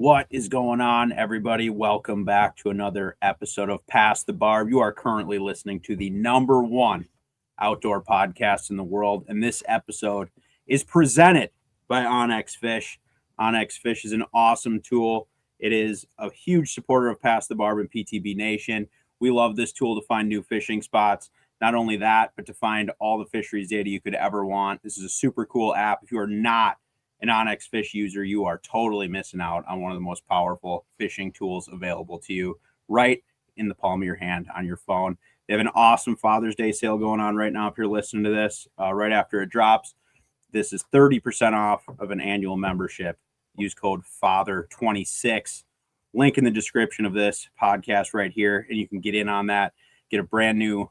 What is going on, everybody? Welcome back to another episode of Past the Barb. You are currently listening to the number one outdoor podcast in the world, and this episode is presented by Onyx Fish. Onyx Fish is an awesome tool. It is a huge supporter of Past the Barb and PTB Nation. We love this tool to find new fishing spots. Not only that, but to find all the fisheries data you could ever want. This is a super cool app. If you are not an Onyx Fish user, you are totally missing out on one of the most powerful fishing tools available to you right in the palm of your hand on your phone. They have an awesome Father's Day sale going on right now. If you're listening to this right after it drops, this is 30% off of an annual membership. Use code FATHER26. Link in the description of this podcast right here, and you can get in on that, get a brand new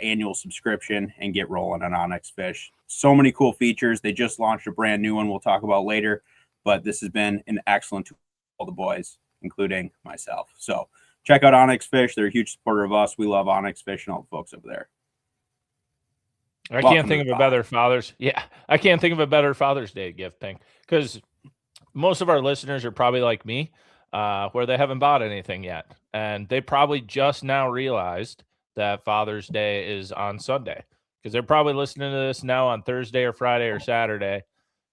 annual subscription, and get rolling on Onyx Fish. So many cool features. They just launched a brand new one we'll talk about later, but this has been an excellent tool for all the boys, including myself. So check out Onyx Fish. They're a huge supporter of us. We love Onyx Fish and all the folks over there. I can't think of a better Father's. Yeah, I can't think of a better Father's Day gift, Pink, because most of our listeners are probably like me, where they haven't bought anything yet, and they probably just now realized that Father's Day is on Sunday, because they're probably listening to this now on Thursday or Friday or Saturday,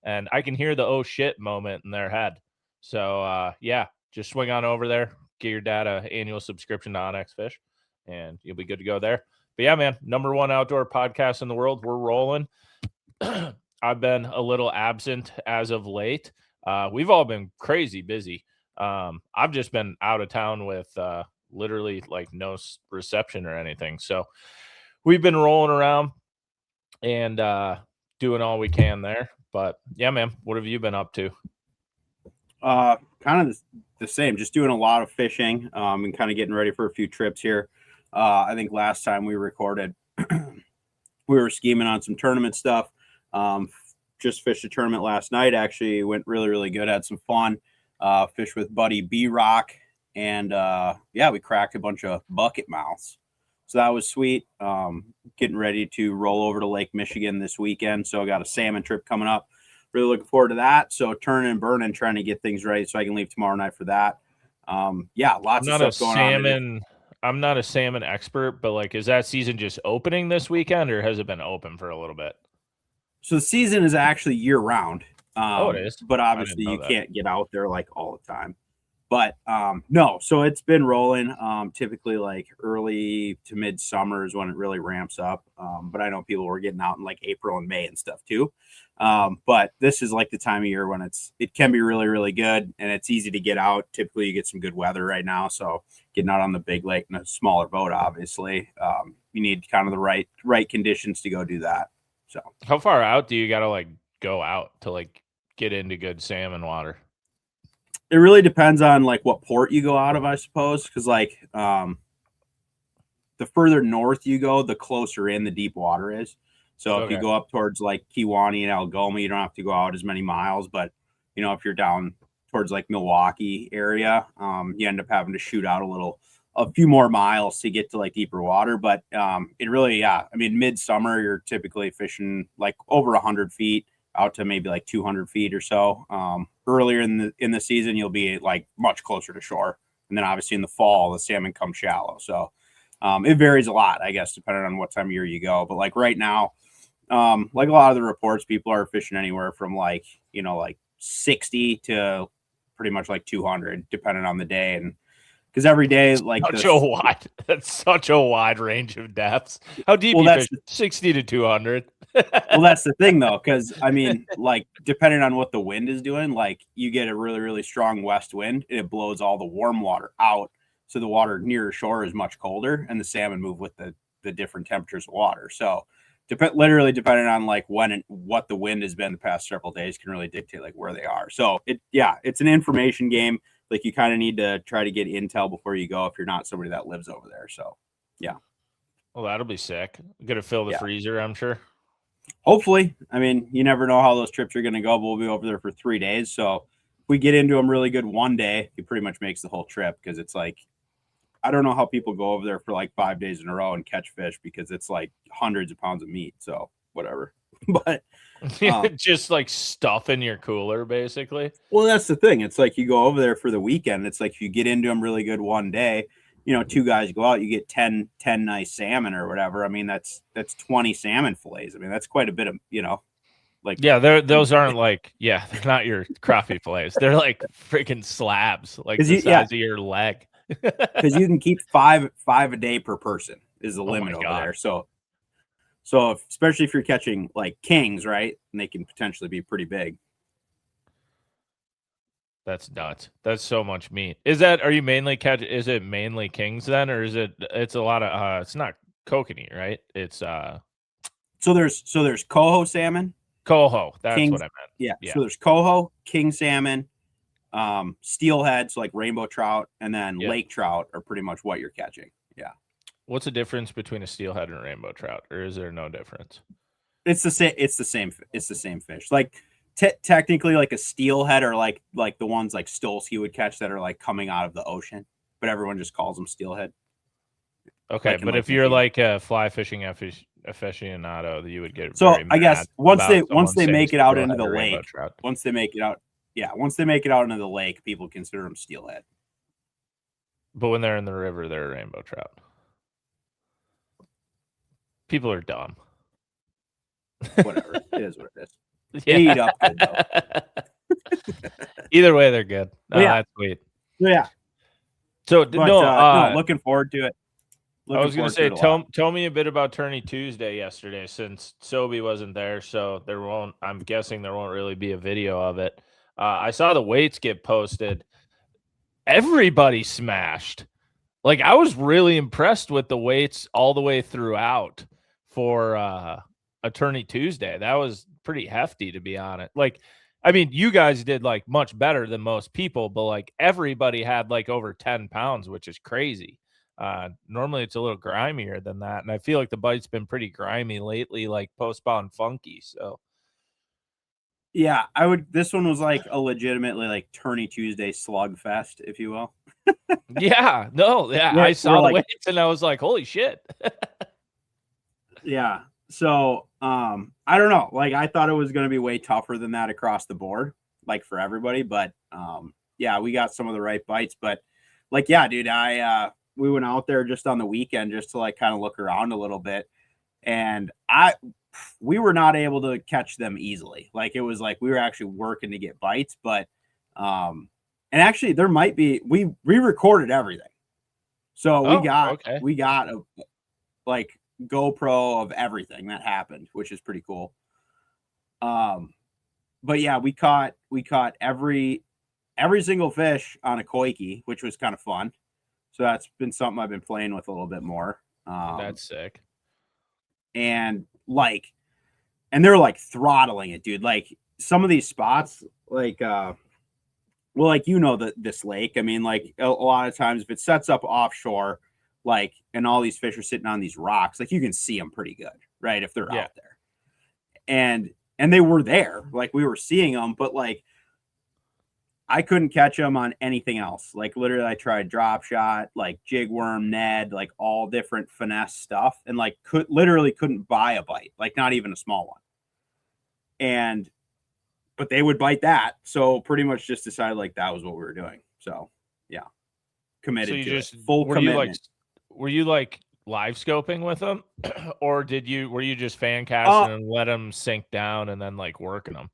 and I can hear the oh shit moment in their head. So yeah, just swing on over there, get your dad an annual subscription to Onyx Fish, and you'll be good to go there. But yeah, man, number one outdoor podcast in the world. We're rolling. I've been a little absent as of late. We've all been crazy busy. I've just been out of town with literally like no reception or anything. So we've been rolling around and doing all we can there. But yeah, man, what have you been up to? Kind of the same, just doing a lot of fishing and kind of getting ready for a few trips here. I think last time we recorded, we were scheming on some tournament stuff. Just fished a tournament last night. Actually went really, really good. Had some fun. Fished with buddy B-Rock. And yeah, we cracked a bunch of bucket mouths. So that was sweet. Getting ready to roll over to Lake Michigan this weekend. So I got a salmon trip coming up. Really looking forward to that. So turning and burning, trying to get things ready so I can leave tomorrow night for that. Yeah, lots of stuff going on. I'm not a salmon expert, but like, is that season just opening this weekend, or has it been open for a little bit? So the season is actually year round. It is. But obviously you can't get out there like all the time. But no, so it's been rolling. Typically like early to midsummer is when it really ramps up. But I know people were getting out in like April and May and stuff too. But this is like the time of year when it can be really, really good, and it's easy to get out. Typically you get some good weather right now. So getting out on the big lake in a smaller boat, obviously, you need kind of the right conditions to go do that. So how far out do you got to like go out to like get into good salmon water? It really depends on like what port you go out of, I suppose. Cause like, the further north you go, the closer in the deep water is. So if you go up towards like Kewanee and Algoma, you don't have to go out as many miles, but you know, if you're down towards like Milwaukee area, you end up having to shoot out a few more miles to get to like deeper water. But, it really, yeah. I mean, midsummer, you're typically fishing like over 100 feet out to maybe like 200 feet or so. Earlier in the season, you'll be like much closer to shore. And then obviously in the fall, the salmon come shallow. So it varies a lot, I guess, depending on what time of year you go. But like right now, like a lot of the reports, people are fishing anywhere from like, you know, like 60 to pretty much like 200, depending on the day. And because every day, like that's such a wide range of depths. How deep you fish? 60 to 200. Well, that's the thing though, because I mean, like depending on what the wind is doing, like you get a really, really strong west wind and it blows all the warm water out. So the water near shore is much colder, and the salmon move with the different temperatures of water. So literally depending on like when and what the wind has been the past several days can really dictate like where they are. So it's an information game. Like you kind of need to try to get intel before you go if you're not somebody that lives over there. So yeah. Well, that'll be sick. Gonna fill the freezer, I'm sure. Hopefully. I mean, you never know how those trips are going to go, but we'll be over there for 3 days. So if we get into them really good one day, it pretty much makes the whole trip, because it's like, I don't know how people go over there for like 5 days in a row and catch fish, because it's like hundreds of pounds of meat. So whatever. But just like stuff in your cooler, basically. Well, that's the thing. It's like you go over there for the weekend. It's like if you get into them really good one day, two guys go out, you get 10 nice salmon or whatever. I mean, that's 20 salmon fillets. I mean, that's quite a bit of, like. Yeah, those aren't like, they're not your crappie fillets. They're like freaking slabs, like the size of your leg. Because you can keep five a day per person is the limit over there. So especially if you're catching like kings, right? And they can potentially be pretty big. That's nuts. That's so much meat. Are you mainly is it mainly kings then? Or it's a lot of, it's not kokanee, right? It's, so there's coho salmon. Coho. That's kings, what I meant. Yeah. So there's coho, king salmon, steelhead, so like rainbow trout, and then lake trout are pretty much what you're catching. Yeah. What's the difference between a steelhead and a rainbow trout, or is there no difference? It's the same. It's the same fish. Like technically, like a steelhead or like the ones like Stolsky would catch that are like coming out of the ocean, but everyone just calls them steelhead. Okay, like but if you're like a fly fishing aficionado, you would get so. I guess once they make it out into the lake, once they make it out into the lake, people consider them steelhead. But when they're in the river, they're a rainbow trout. People are dumb. Whatever. It is what it is. They eat up good, though. Either way, they're good. That's sweet. Yeah. So, looking forward to it. I was going to say, tell me a bit about Tourney Tuesday yesterday, since Sobi wasn't there, so I'm guessing there won't really be a video of it. I saw the weights get posted. Everybody smashed. Like, I was really impressed with the weights all the way throughout for a Tourney Tuesday. That was pretty hefty, to be honest. Like, I mean, you guys did like much better than most people, but like everybody had like over 10 pounds, which is crazy. Normally it's a little grimier than that, and I feel like the bite's been pretty grimy lately, like post-spawn funky. So yeah, this one was like a legitimately like Tourney Tuesday slugfest, if you will. I saw the weights and I was like, holy shit. Yeah. So I don't know, like I thought it was going to be way tougher than that across the board, like for everybody, but we got some of the right bites. But like, yeah, dude, we went out there just on the weekend just to like kind of look around a little bit, and we were not able to catch them easily. Like it was like we were actually working to get bites, but and actually there might be, we recorded everything, so we got a like GoPro of everything that happened, which is pretty cool. But yeah, we caught every single fish on a koiki, which was kind of fun. So that's been something I've been playing with a little bit more. That's sick. And they're like throttling it, dude. Like some of these spots, like, this lake. I mean, like a lot of times if it sets up offshore, like, and all these fish are sitting on these rocks, like you can see them pretty good, right? If they're out there. And they were there, like we were seeing them, but like I couldn't catch them on anything else. Like literally I tried drop shot, like jig worm, Ned, like all different finesse stuff, and like couldn't buy a bite, like not even a small one. But they would bite that. So pretty much just decided like that was what we were doing. So yeah, committed to full commitment. Were you like live scoping with them, or were you just fan casting and let them sink down and then like working them?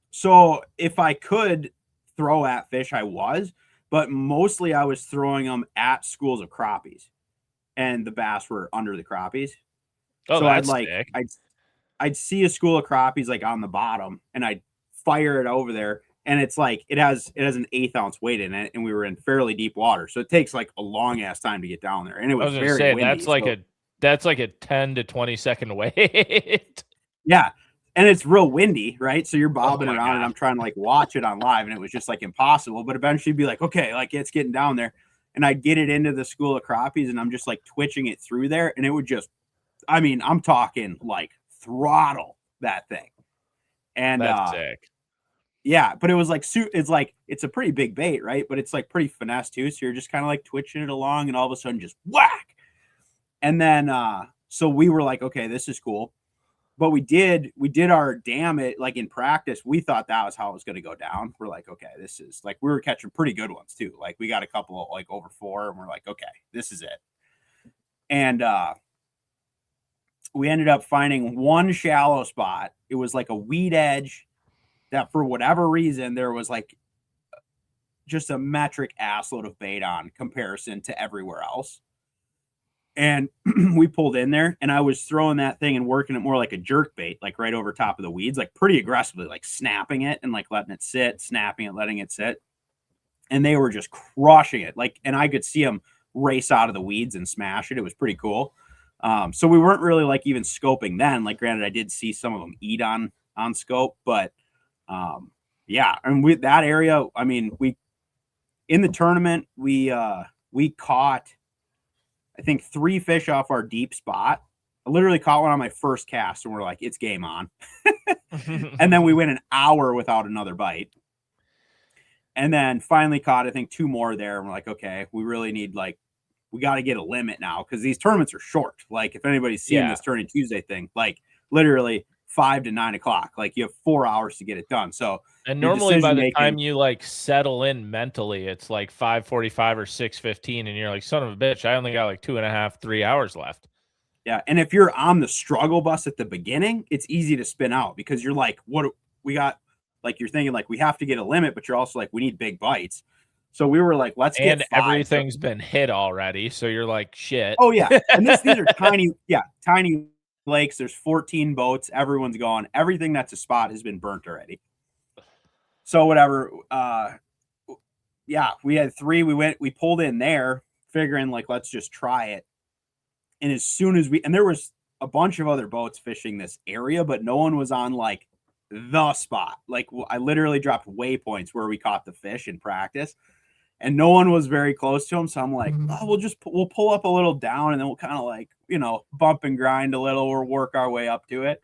So if I could throw at fish, I was, but mostly I was throwing them at schools of crappies, and the bass were under the crappies. Oh, so that's sick. I'd see a school of crappies like on the bottom, and I'd fire it over there. And it's like it has an 1/8 ounce weight in it, and we were in fairly deep water, so it takes like a long ass time to get down there. And it was very windy. That's like a 10 to 20 second wait. Yeah, and it's real windy, right? So you're bobbing around, and I'm trying to like watch it on live, and it was just like impossible. But eventually, be like, okay, like it's getting down there, and I'd get it into the school of crappies, and I'm just like twitching it through there, and it would just, I mean, I'm talking like throttle that thing, and that's sick. Yeah, but it was like it's a pretty big bait, right? But it's like pretty finesse too. So you're just kind of like twitching it along, and all of a sudden just whack. And then so we were like, okay, this is cool. but we did our dam it like in practice. We thought that was how it was going to go down. We're like, okay, this is like, we were catching pretty good ones too. Like we got a couple of like over 4 and we're like, okay, this is it. And we ended up finding one shallow spot. It was like a weed edge that for whatever reason, there was like just a metric assload of bait on comparison to everywhere else. And we pulled in there and I was throwing that thing and working it more like a jerk bait, like right over top of the weeds, like pretty aggressively, like snapping it and like letting it sit, snapping it, letting it sit. And they were just crushing it. Like, and I could see them race out of the weeds and smash it. It was pretty cool. So we weren't really like even scoping then. Like, granted, I did see some of them eat on scope, but yeah. And with that area, I mean, in the tournament, we caught, I think 3 fish off our deep spot. I literally caught one on my first cast and we're like, it's game on. And then we went an hour without another bite. And then finally caught, I think 2 more there. And we're like, okay, we really need we got to get a limit now because these tournaments are short. Like if anybody's seen this Tourney Tuesday thing, like literally 5 to 9 o'clock, like you have 4 hours to get it done. So, and normally by the time you like settle in mentally, it's like 5:45 or 6:15, and you're like, son of a bitch, I only got like 2.5, 3 hours left. Yeah. And if you're on the struggle bus at the beginning, it's easy to spin out because you're like, what we got? Like you're thinking like we have to get a limit, but you're also like, we need big bites. So we were like, let's get 5. Everything's been hit already. So you're like, shit. Oh yeah. And these are tiny lakes. There's 14 boats. Everyone's gone. Everything that's a spot has been burnt already. So whatever. Yeah, we had 3. We pulled in there figuring like, let's just try it. And as soon as and there was a bunch of other boats fishing this area, but no one was on like the spot. Like I literally dropped waypoints where we caught the fish in practice and no one was very close to them. So I'm like, oh, we'll pull up a little down and then we'll kind of like, bump and grind a little or work our way up to it.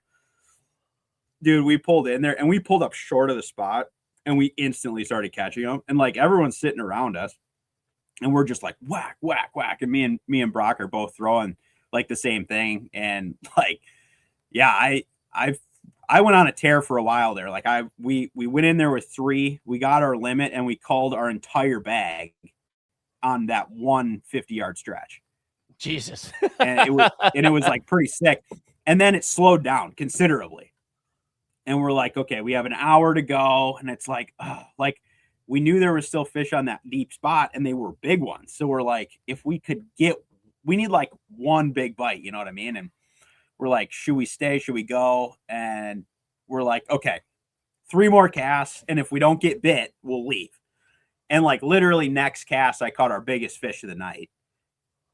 Dude, we pulled in there and we pulled up short of the spot and we instantly started catching them. And like everyone's sitting around us and we're just like whack, whack, whack. And me and Brock are both throwing like the same thing. And like, yeah, I went on a tear for a while there. Like we went in there with 3, we got our limit and we called our entire bag on that 1 50-yard stretch. Jesus. And it was like pretty sick. And then it slowed down considerably. And we're like, okay, we have an hour to go. And it's like, like we knew there was still fish on that deep spot and they were big ones. So we're like, if we could we need like 1 big bite, you know what I mean? And we're like, should we stay? Should we go? And we're like, okay, 3 more casts. And if we don't get bit, we'll leave. And like literally next cast, I caught our biggest fish of the night.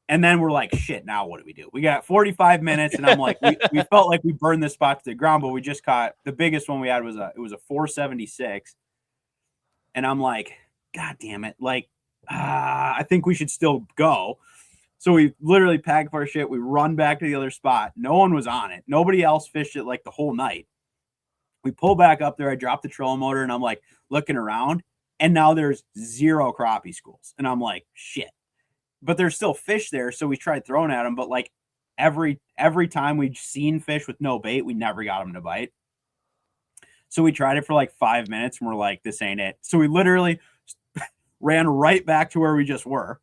And then we're like, shit, now what do we do? We got 45 minutes. And I'm like, we felt like we burned this spot to the ground, but we just caught the biggest one we had was a 476. And I'm like, God damn it. Like, I think we should still go. So we literally packed up our shit. We run back to the other spot. No one was on it. Nobody else fished it like the whole night. We pull back up there. I drop the trolling motor and I'm like looking around and now there's 0 crappie schools. And I'm like, shit, but there's still fish there. So we tried throwing at them, but like every time we'd seen fish with no bait, we never got them to bite. So we tried it for like 5 minutes and we're like, this ain't it. So we literally ran right back to where we just were.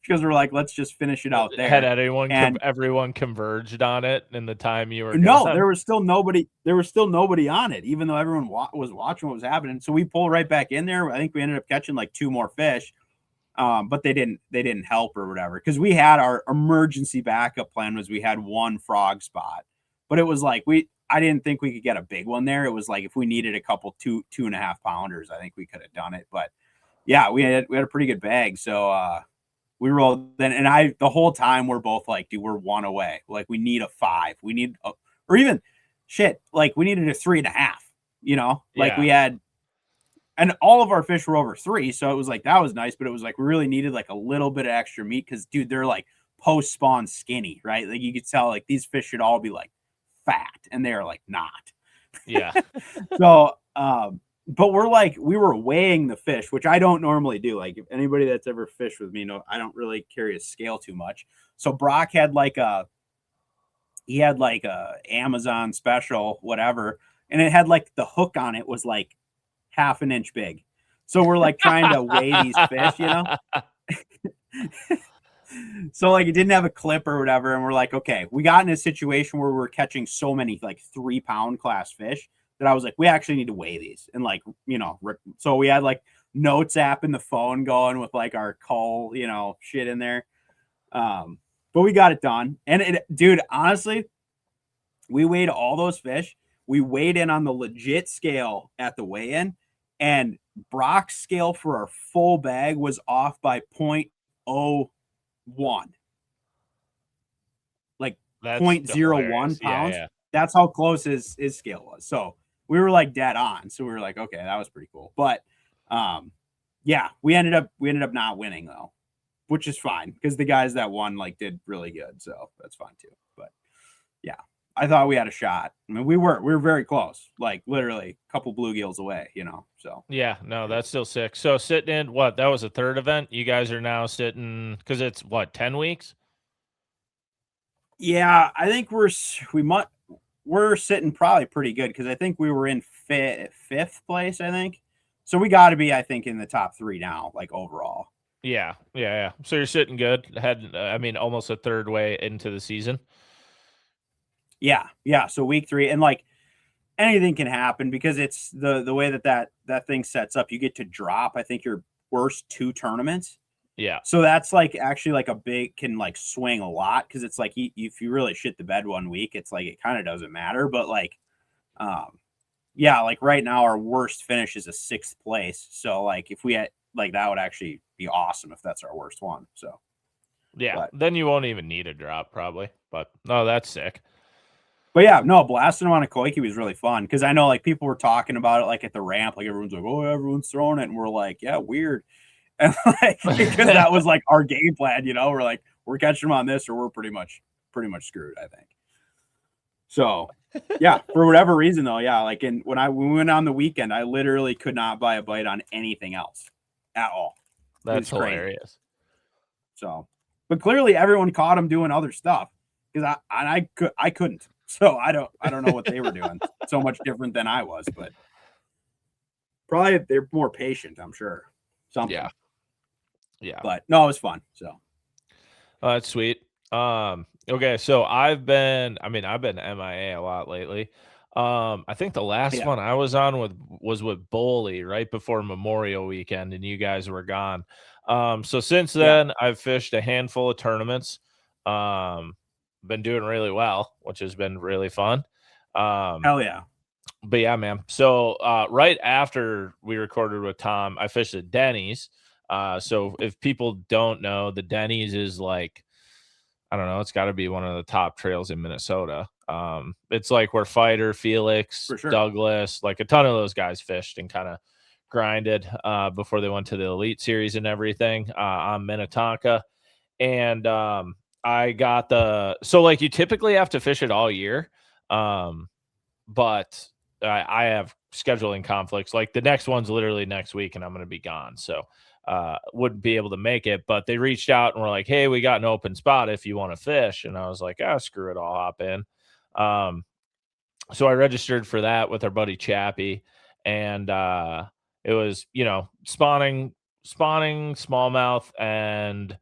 Because we're like, let's just finish it out there. Had everyone converged on it in the time you were gone? There was still nobody on it, even though everyone was watching what was happening. So we pulled right back in there. I think we ended up catching like 2 more fish, but they didn't help or whatever. Because we had our emergency backup plan was we had 1 frog spot, but it was like I didn't think we could get a big one there. It was like if we needed a couple 2.5 pounders, I think we could have done it. But yeah, we had a pretty good bag. So we rolled then, and the whole time we're both like, dude, we're 1 away. Like we need a 5. We need or even shit. Like we needed a 3.5. Like we had, and all of our fish were over 3. So it was like that was nice, but it was like we really needed like a little bit of extra meat because dude, they're like post spawn skinny, right? Like you could tell like these fish should all be like fat, and they're like not. Yeah. So but we were weighing the fish, which I don't normally do. Like if anybody that's ever fished with me, I don't really carry a scale too much. So Brock had he had like a Amazon special, whatever, and it had like the hook on it was like half an inch big. So we're like trying to weigh these fish, you know? So like it didn't have a clip or whatever. And we're like, okay, we got in a situation where we were catching so many like 3-pound class fish that I was like, we actually need to weigh these. And like, you know, so we had like notes app in the phone going with like our call, you know, shit in there. But we got it done. And it, dude, honestly, we weighed all those fish. We weighed in on the legit scale at the weigh-in, and Brock's scale for our full bag was off by 0.01. Like That's 0.01 pounds. Yeah. That's how close his scale was. So we were like dead on. So we were like, okay, that was pretty cool. But yeah, we ended up not winning though, which is fine because the guys that won like did really good. So that's fine too. But yeah, I thought we had a shot. I mean, we were very close, like literally a couple bluegills away, you know. So yeah, no, that's still sick. So sitting in what? That was a third event. You guys are now sitting because it's what 10 weeks. Yeah, I think we're sitting probably pretty good because I think we were in fifth place. I think so. We got to be, I think, in the top 3 now, like overall. Yeah. So you're sitting good. Had I mean, almost a third way into the season. Yeah. So week 3, and like anything can happen because it's the way that thing sets up. You get to drop, I think, your worst 2 tournaments. Yeah. So that's like actually like a big can like swing a lot because it's like if you really shit the bed one week, it's like it kind of doesn't matter. But like, yeah, like right now our worst finish is a 6th place. So like if we had like that would actually be awesome if that's our worst one. So yeah, then you won't even need a drop probably. But no, that's sick. But yeah, no, blasting him on a koiki was really fun because I know like people were talking about it like at the ramp, like everyone's like, oh, everyone's throwing it, and we're like, yeah, weird. And like because that was like our game plan, you know, we're like, we're catching them on this or we're pretty much screwed, I think. So yeah, for whatever reason though, yeah, like when we went on the weekend, I literally could not buy a bite on anything else at all. That's hilarious. So, but clearly everyone caught him doing other stuff because I couldn't. So I don't know what they were doing. So much different than I was, but probably they're more patient, I'm sure. Something. Yeah. But no, it was fun. So that's sweet. Okay, so I've been MIA a lot lately. I think the last one I was on was with Boley right before Memorial Weekend, and you guys were gone. So since then I've fished a handful of tournaments. Been doing really well, which has been really fun. Hell yeah. But yeah, man. So right after we recorded with Tom, I fished at Denny's. So if people don't know, the Denny's is like, I don't know, it's got to be one of the top trails in Minnesota. It's like where Fighter, Felix, Douglas, like a ton of those guys fished and kind of grinded before they went to the Elite Series and everything on Minnetonka. And I got so like you typically have to fish it all year. But I have scheduling conflicts. Like the next one's literally next week and I'm going to be gone. So wouldn't be able to make it, but they reached out and were like, hey, we got an open spot if you want to fish. And I was like, screw it, I'll hop in. So I registered for that with our buddy Chappie, and it was, you know, spawning smallmouth and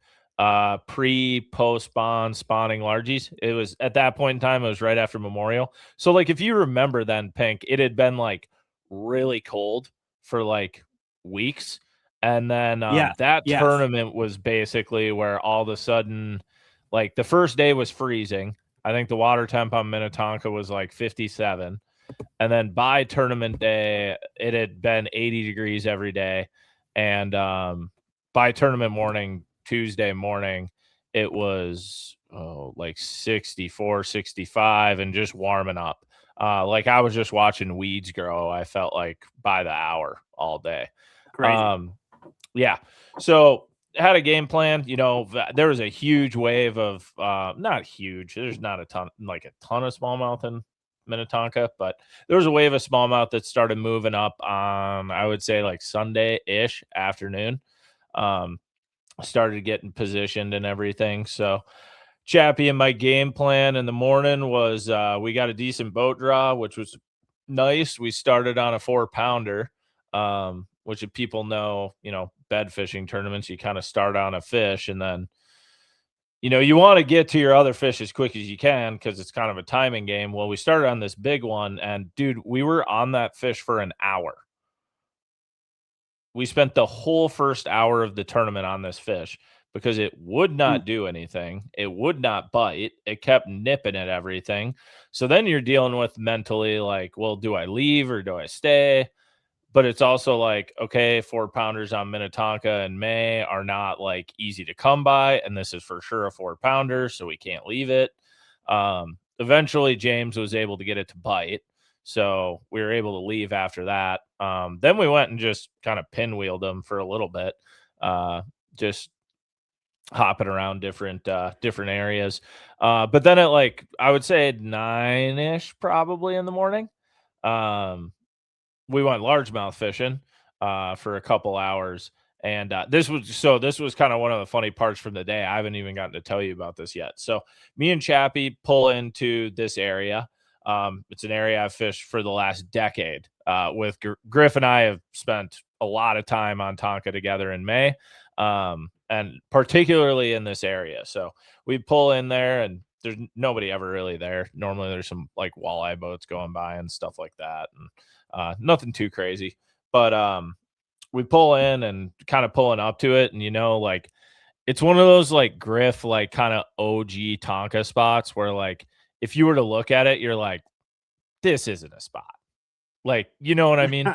post spawning largies. It was at that point in time, it was right after Memorial. So like if you remember then, Pink, it had been like really cold for like weeks. And then that tournament was basically where all of a sudden, like the first day was freezing. I think the water temp on Minnetonka was like 57. And then by tournament day, it had been 80 degrees every day. And by tournament morning, Tuesday morning, it was like 64, 65 and just warming up. Like I was just watching weeds grow. I felt like by the hour all day. Crazy. Yeah. So had a game plan, you know, there was a huge wave of not huge. There's not a ton of smallmouth in Minnetonka, but there was a wave of smallmouth that started moving up on, I would say like Sunday-ish afternoon. Started getting positioned and everything. So Chappie and my game plan in the morning was we got a decent boat draw, which was nice. We started on a 4-pounder, which if people know, bed fishing tournaments, you kind of start on a fish and then, you want to get to your other fish as quick as you can because it's kind of a timing game. Well, we started on this big one and dude, we were on that fish for an hour. We spent the whole first hour of the tournament on this fish because it would not do anything. It would not bite. It kept nipping at everything. So then you're dealing with mentally like, well, do I leave or do I stay? But it's also like, okay, 4-pounders on Minnetonka in May are not like easy to come by. And this is for sure a 4-pounder, so we can't leave it. Eventually James was able to get it to bite. So we were able to leave after that. Then we went and just kind of pinwheeled them for a little bit, just hopping around different areas. But then at like, I would say 9-ish probably in the morning, we went largemouth fishing for a couple hours. And this was kind of one of the funny parts from the day. I haven't even gotten to tell you about this yet. So me and Chappie pull into this area. It's an area I've fished for the last decade. With Griff and I have spent a lot of time on Tonka together in May, and particularly in this area. So we pull in there and there's nobody ever really there. Normally there's some like walleye boats going by and stuff like that. And nothing too crazy, but we pull in and kind of pulling up to it. And, like it's one of those like Griff, like kind of OG Tonka spots where like, if you were to look at it, you're like, this isn't a spot. Like, you know what I mean?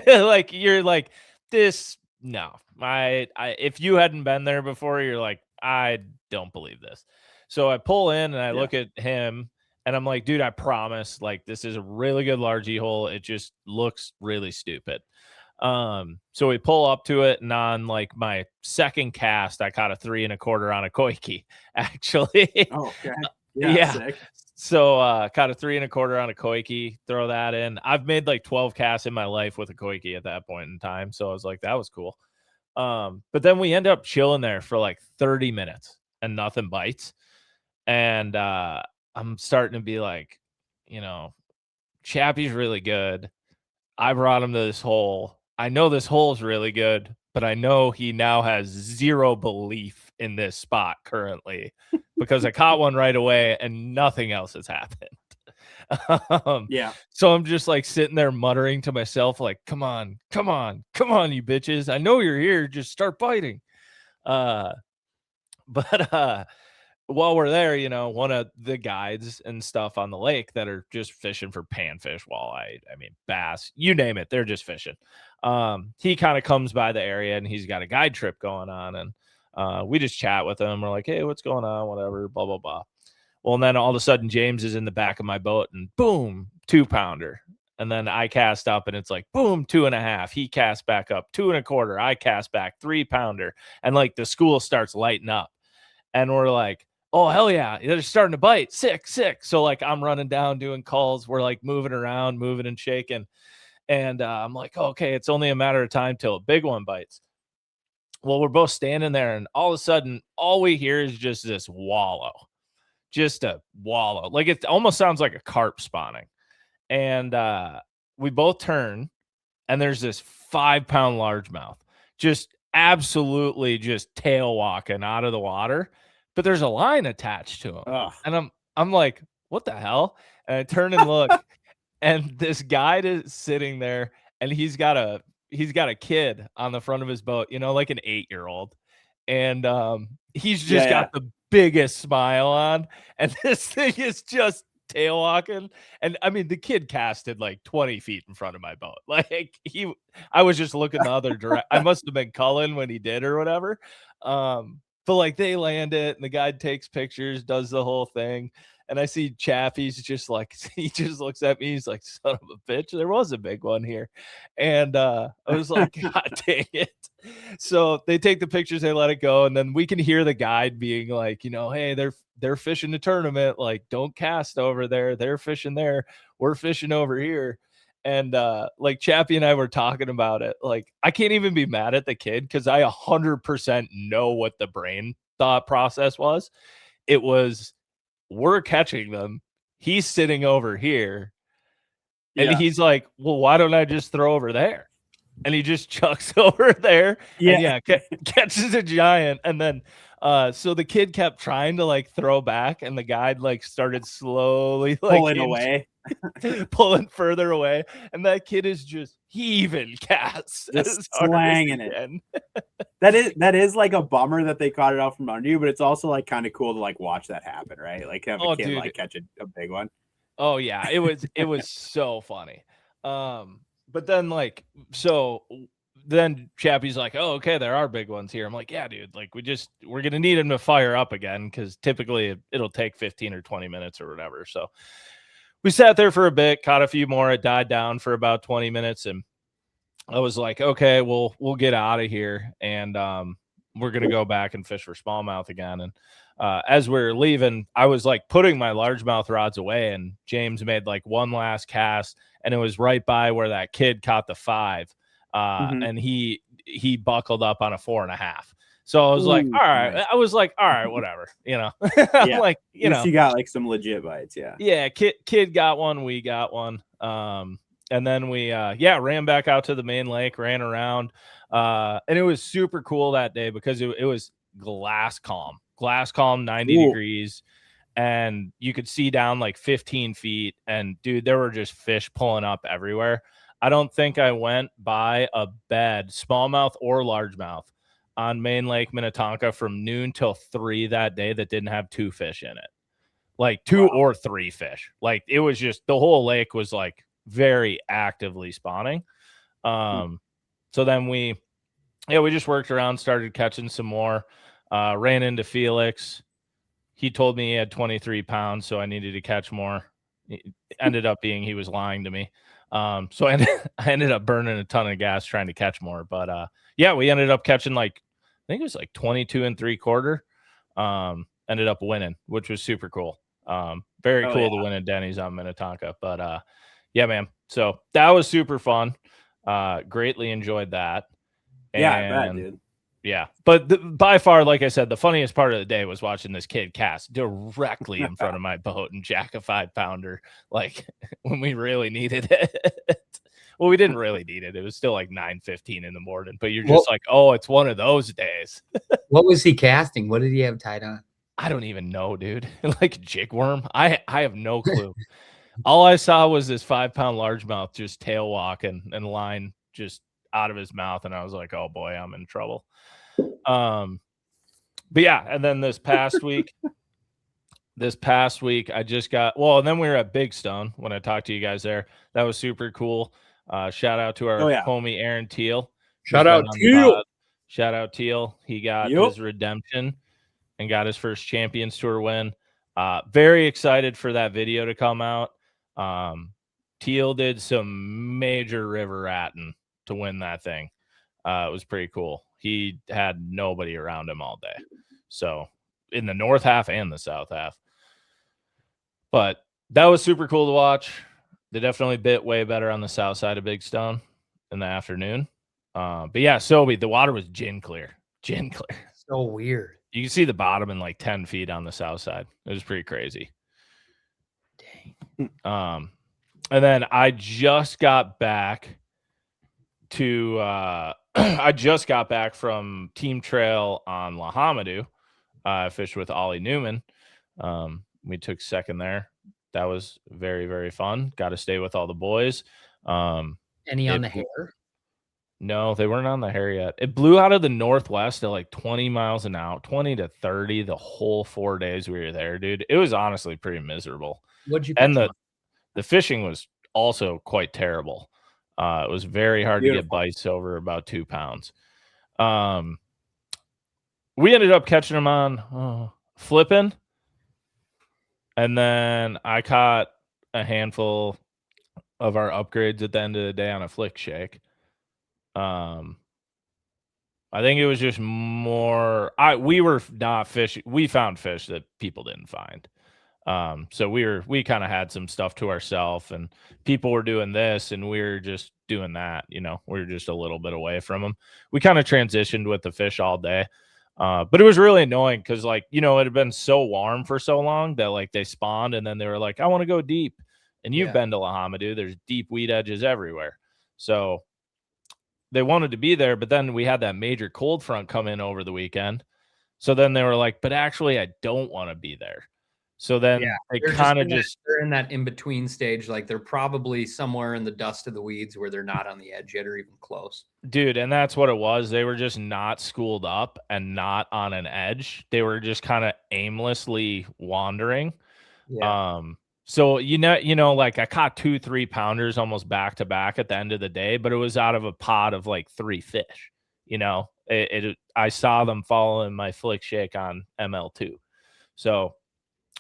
Like, you're like, this, no. If you hadn't been there before, you're like, I don't believe this. So I pull in and I look at him and I'm like, dude, I promise, like, this is a really good largie hole. It just looks really stupid. So we pull up to it, and on like my second cast, I caught a 3 1/4 on a koiki, actually. Oh, okay. Yeah. Sick. So caught a 3 1/4 on a koiki, throw that in. I've made like 12 casts in my life with a koiki at that point in time. So I was like, that was cool. But then we end up chilling there for like 30 minutes and nothing bites. And I'm starting to be like, Chappie's really good. I brought him to this hole. I know this hole is really good, but I know he now has zero belief in this spot currently because I caught one right away and nothing else has happened. So I'm just like sitting there muttering to myself, like, come on, you bitches. I know you're here. Just start biting. But while we're there, one of the guides and stuff on the lake that are just fishing for panfish, walleye, bass, you name it, they're just fishing. He kind of comes by the area and he's got a guide trip going on, and we just chat with him. We're like, hey, what's going on? Whatever, blah, blah, blah. Well, and then all of a sudden James is in the back of my boat and boom, 2-pounder. And then I cast up and it's like, boom, 2 1/2. He casts back up, 2 1/4. I cast back, 3-pounder. And like the school starts lighting up and we're like, oh, hell yeah, they're starting to bite. Sick. So like I'm running down doing calls. We're like moving around, moving and shaking. And I'm like, okay, it's only a matter of time till a big one bites. Well, we're both standing there and all of a sudden, all we hear is just this wallow. Just a wallow. Like it almost sounds like a carp spawning. And we both turn and there's this 5-pound largemouth just absolutely just tail walking out of the water. But there's a line attached to him. Ugh. And I'm like, what the hell? And I turn and look, and this guide is sitting there, and he's got a kid on the front of his boat, like an 8-year-old. And he's just got the biggest smile on, and this thing is just tail walking. And the kid casted like 20 feet in front of my boat. Like I was just looking the other direction. I must have been culling when he did or whatever. But like they land it and the guide takes pictures, does the whole thing. And I see Chappie's just like, he just looks at me. He's like, son of a bitch. There was a big one here. And I was like, God dang it. So they take the pictures, they let it go. And then we can hear the guide being like, hey, they're fishing the tournament. Like, don't cast over there. They're fishing there. We're fishing over here. And like Chappie and I were talking about it. Like, I can't even be mad at the kid because I 100% know what the brain thought process was. it was, we're catching them. He's sitting over here. And he's like, well, why don't I just throw over there? And he just chucks over there. And catches a giant. And then so the kid kept trying to like throw back, and the guide like started slowly like pulling further away. And that kid is just heaving casts, just slanging it. That is like a bummer that they caught it out from under you, but it's also like kind of cool to like watch that happen, right? Like have a kid like catch a big one. Oh yeah, it was so funny. But then like, so then Chappie's like, oh, okay, there are big ones here. I'm like, yeah, dude, like we're going to need him to fire up again, because typically it'll take 15 or 20 minutes or whatever. So we sat there for a bit, caught a few more. It died down for about 20 minutes. And I was like, okay, we'll get out of here. And we're going to go back and fish for smallmouth again. And as we were leaving, I was like putting my largemouth rods away, and James made like one last cast, and it was right by where that kid caught the 5. And he buckled up on a 4.5. So I was like, all right. Nice. I was like, all right, whatever, I'm like, you got like some legit bites. Yeah. Kid got one. We got one. And then we, ran back out to the main lake, ran around. And it was super cool that day because it was glass calm, 90 degrees. And you could see down like 15 feet. And dude, there were just fish pulling up everywhere. I don't think I went by a bed, smallmouth or largemouth, on main Lake Minnetonka from noon till 3 that day that didn't have 2 fish in it. Like 2 or 3 fish. Like it was just, the whole lake was like very actively spawning. So then we just worked around, started catching some more, ran into Felix. He told me he had 23 pounds, so I needed to catch more. It ended up being he was lying to me. So I ended up burning a ton of gas trying to catch more. But we ended up catching like, I think it was like 22 3/4. Ended up winning, which was super cool. Very cool to win at Denny's on Minnetonka. But yeah, man. So that was super fun. Greatly enjoyed that. And, I bet, dude. Yeah, but by far, like I said, the funniest part of the day was watching this kid cast directly in front of my boat and jack a 5-pounder, like when we really needed it. Well, we didn't really need it. It was still like 9:15 in the morning, but you're just like, oh, it's one of those days. What was he casting? What did he have tied on? I don't even know, dude. Like jigworm. I have no clue. All I saw was this 5-pound largemouth just tail walking and line just out of his mouth, and I was like, oh boy, I'm in trouble. But yeah, and then this past week I just got, and then we were at Big Stone when I talked to you guys there. That was super cool. Shout out to our homie Aaron Teal. Shout out Teal. He got his redemption and got his first Champions Tour win. Very excited for that video to come out. Teal did some major river ratting to win that thing. It was pretty cool. He had nobody around him all day. So in the north half and the south half. But that was super cool to watch. They definitely bit way better on the south side of Big Stone in the afternoon. But yeah, Sobi, the water was gin clear. So weird. You can see the bottom in like 10 feet on the south side. It was pretty crazy. Dang. And then I just got back to I just got back from Team Trail on Lahamadu. I fished with Ollie Newman. We took second there. That was very, very fun. Got to stay with all the boys. Any on the hair? No, they weren't on the hair yet. It blew out of the northwest at like 20 miles an hour, 20 to 30 the whole 4 days we were there, dude. It was honestly pretty miserable. What'd you and the fishing was also quite terrible. It was very hard to get bites over about 2 pounds. We ended up catching them on flipping. And then I caught a handful of our upgrades at the end of the day on a flick shake. I think it was just more. We were not fishing. We found fish that people didn't find. So we kind of had some stuff to ourselves, and people were doing this, and we were just doing that. We were just a little bit away from them. We kind of transitioned with the fish all day. But it was really annoying because, like, it had been so warm for so long that, like, they spawned and then they were like, I want to go deep. And you've been to Lahamadu, there's deep weed edges everywhere. So they wanted to be there, but then we had that major cold front come in over the weekend. So then they were like, but actually, I don't want to be there. So then they kind of they're in that in-between stage. Like they're probably somewhere in the dust of the weeds where they're not on the edge yet or even close. Dude, and that's what it was. They were just not schooled up and not on an edge. They were just kind of aimlessly wandering. Yeah. So, like I caught 2-3 pounders almost back to back at the end of the day, but it was out of a pot of like 3 fish. I saw them following my flick shake on ML2. So,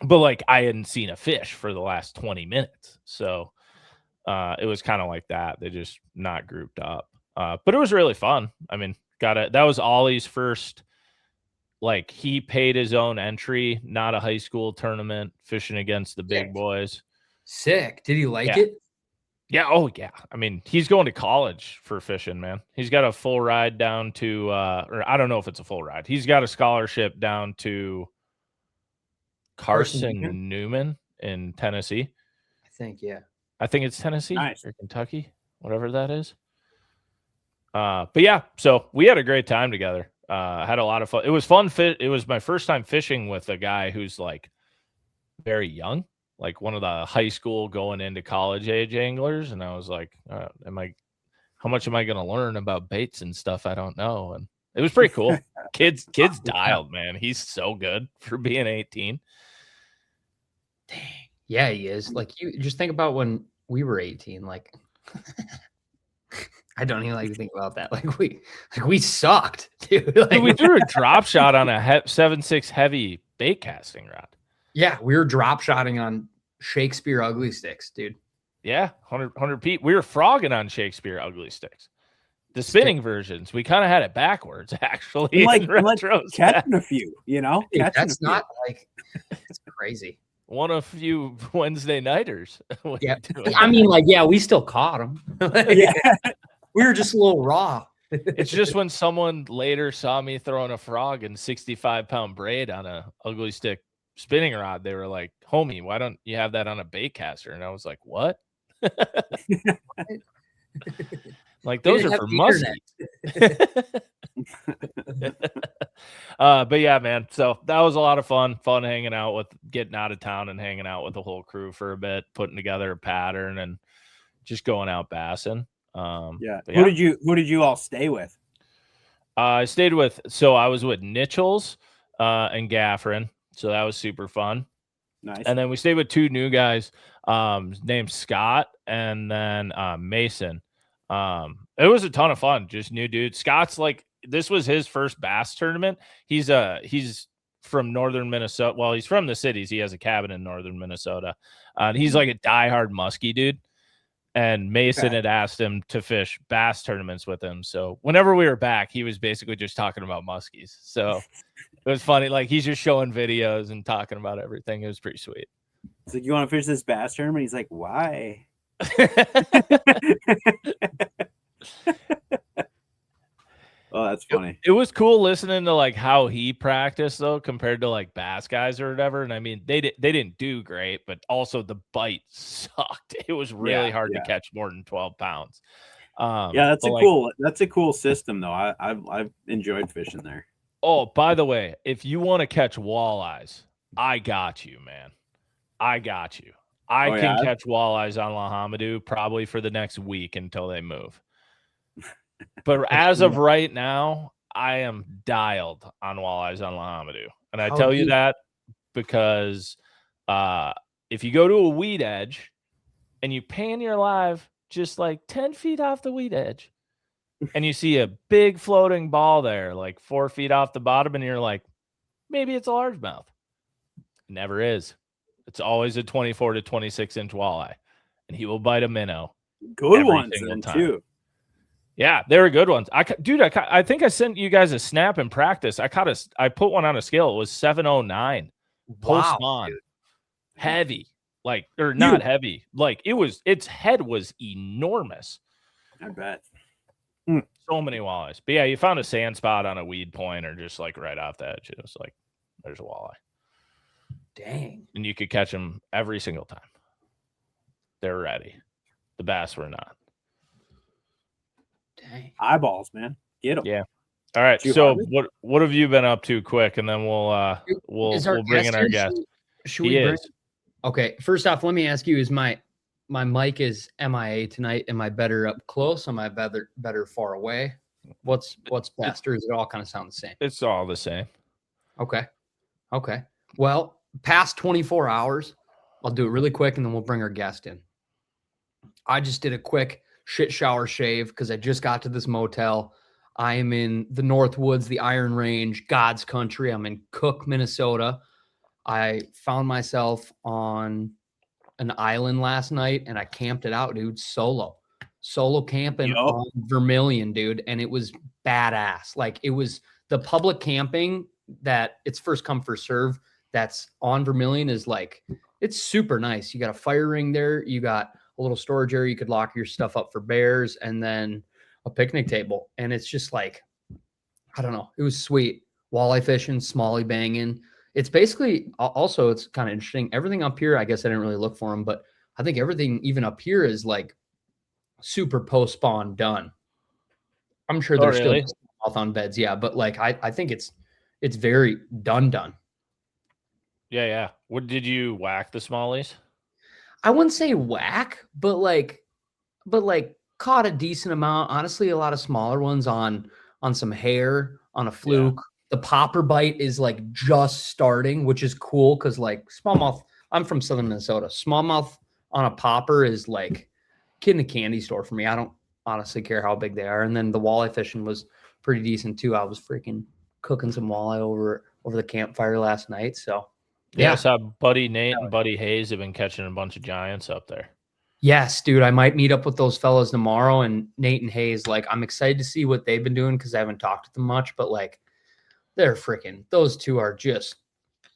but like I hadn't seen a fish for the last 20 minutes. So it was kind of like that. They just not grouped up. But it was really fun. I mean, that was Ollie's first, like, he paid his own entry, not a high school tournament, fishing against the big boys. Sick. Did he like it? Yeah. Oh, yeah. I mean, he's going to college for fishing, man. He's got a full ride down to, or I don't know if it's a full ride. He's got a scholarship down to Carson Newman in Tennessee. I think it's Tennessee or Kentucky, whatever that is. But yeah, so we had a great time together. Had a lot of fun. It was fun. It was my first time fishing with a guy who's like very young, like one of the high school going into college age anglers. And I was like, how much am I going to learn about baits and stuff? I don't know. And it was pretty cool. Kids dialed, man. He's so good for being 18. Dang. Yeah, he is. Like, you just think about when we were 18, like I don't even like to think about that. Like we sucked, dude. Like, we threw a drop shot on a 7.6 heavy bait casting rod. Yeah, we were drop shotting on Shakespeare ugly sticks, dude. Yeah, 100 feet. We were frogging on Shakespeare ugly sticks. The spinning versions, we kind of had it backwards, actually. Like catching a few, Dude, that's not like, it's crazy. One of few Wednesday nighters. Yeah, I mean, like, yeah, we still caught them. Yeah, we were just a little raw. It's just when someone later saw me throwing a frog and 65-pound braid on a ugly stick spinning rod, they were like, homie, why don't you have that on a bait caster? And I was like, what? Like, those are for musky. But yeah, man, so that was a lot of fun hanging out with, getting out of town and hanging out with the whole crew for a bit, putting together a pattern and just going out bassing. Yeah. Who did you all stay with? I was with Nichols and Gaffrin, so that was super fun. Nice. And then we stayed with 2 new guys named Scott and then Mason. It was a ton of fun, just new dudes. Scott's like, this was his first bass tournament. He's from northern Minnesota. Well, he's from the cities. He has a cabin in northern Minnesota. He's like a diehard muskie dude. And Mason had asked him to fish bass tournaments with him. So whenever we were back, he was basically just talking about muskies. So it was funny. Like, he's just showing videos and talking about everything. It was pretty sweet. It's like, you want to fish this bass tournament? He's like, why? Oh, that's funny. It was cool listening to like how he practiced though, compared to like bass guys or whatever. And I mean, they didn't do great, but also the bite sucked. It was really hard to catch more than 12 pounds. Yeah, that's a cool system though. I've enjoyed fishing there. Oh, by the way, if you want to catch walleyes, I got you, man. I got you. I can catch walleyes on Lahamadu probably for the next week until they move. But as of right now, I am dialed on walleyes on Lahamadu. And I tell you that because if you go to a weed edge and you pan your live just like 10 feet off the weed edge and you see a big floating ball there, like 4 feet off the bottom, and you're like, maybe it's a largemouth. Never is. It's always a 24 to 26 inch walleye, and he will bite a minnow. Good ones then, too. Yeah, they were good ones. I think I sent you guys a snap in practice. I put one on a scale. It was 709. Post spawn. Heavy. Like, or not heavy. Like, its head was enormous. I bet. So so many walleyes. But yeah, you found a sand spot on a weed point or just like right off the edge. It was like, there's a walleye. Dang. And you could catch them every single time. They're ready. The bass were not. Dang. Eyeballs, man. Get them. Yeah. All right. Too So hard. what have you been up to quick? And then we'll bring in our here? guest. Should we bring? Okay. First off, let me ask you: is my mic is MIA tonight? Am I better up close? Am I better far away? What's best, or does it all kind of sound the same? It's all the same. Okay. Well, past 24 hours, I'll do it really quick, and then we'll bring our guest in. I just did a quick shit shower shave because I just got to this motel. I am in the North Woods, the Iron Range, God's country. I'm in Cook, Minnesota. I found myself on an island last night and I camped it out, dude, solo camping on Vermilion, dude. And it was badass. Like, it was the public camping that it's first come, first serve. That's on Vermilion is like, it's super nice. You got a fire ring there. You got a little storage area. You could lock your stuff up for bears, and then a picnic table. And it's just like, I don't know. It was sweet. Walleye fishing, smallie banging. It's basically also, it's kind of interesting. Everything up here, I guess I didn't really look for them, but I think everything even up here is like super post spawn done. I'm sure there's still mouth on beds. Yeah. But like, I think it's very done. Yeah. What did you whack the smallies? I wouldn't say whack, but like caught a decent amount. Honestly, a lot of smaller ones on some hair, on a fluke. Yeah. The popper bite is like just starting, which is cool because like smallmouth, I'm from southern Minnesota. Smallmouth on a popper is like kid in a candy store for me. I don't honestly care how big they are. And then the walleye fishing was pretty decent too. I was freaking cooking some walleye over the campfire last night. So yeah, I saw Buddy Nate and Buddy Hayes have been catching a bunch of giants up there. Yes, dude. I might meet up with those fellas tomorrow. And Nate and Hayes, like, I'm excited to see what they've been doing because I haven't talked to them much, but like, they're freaking, those two are just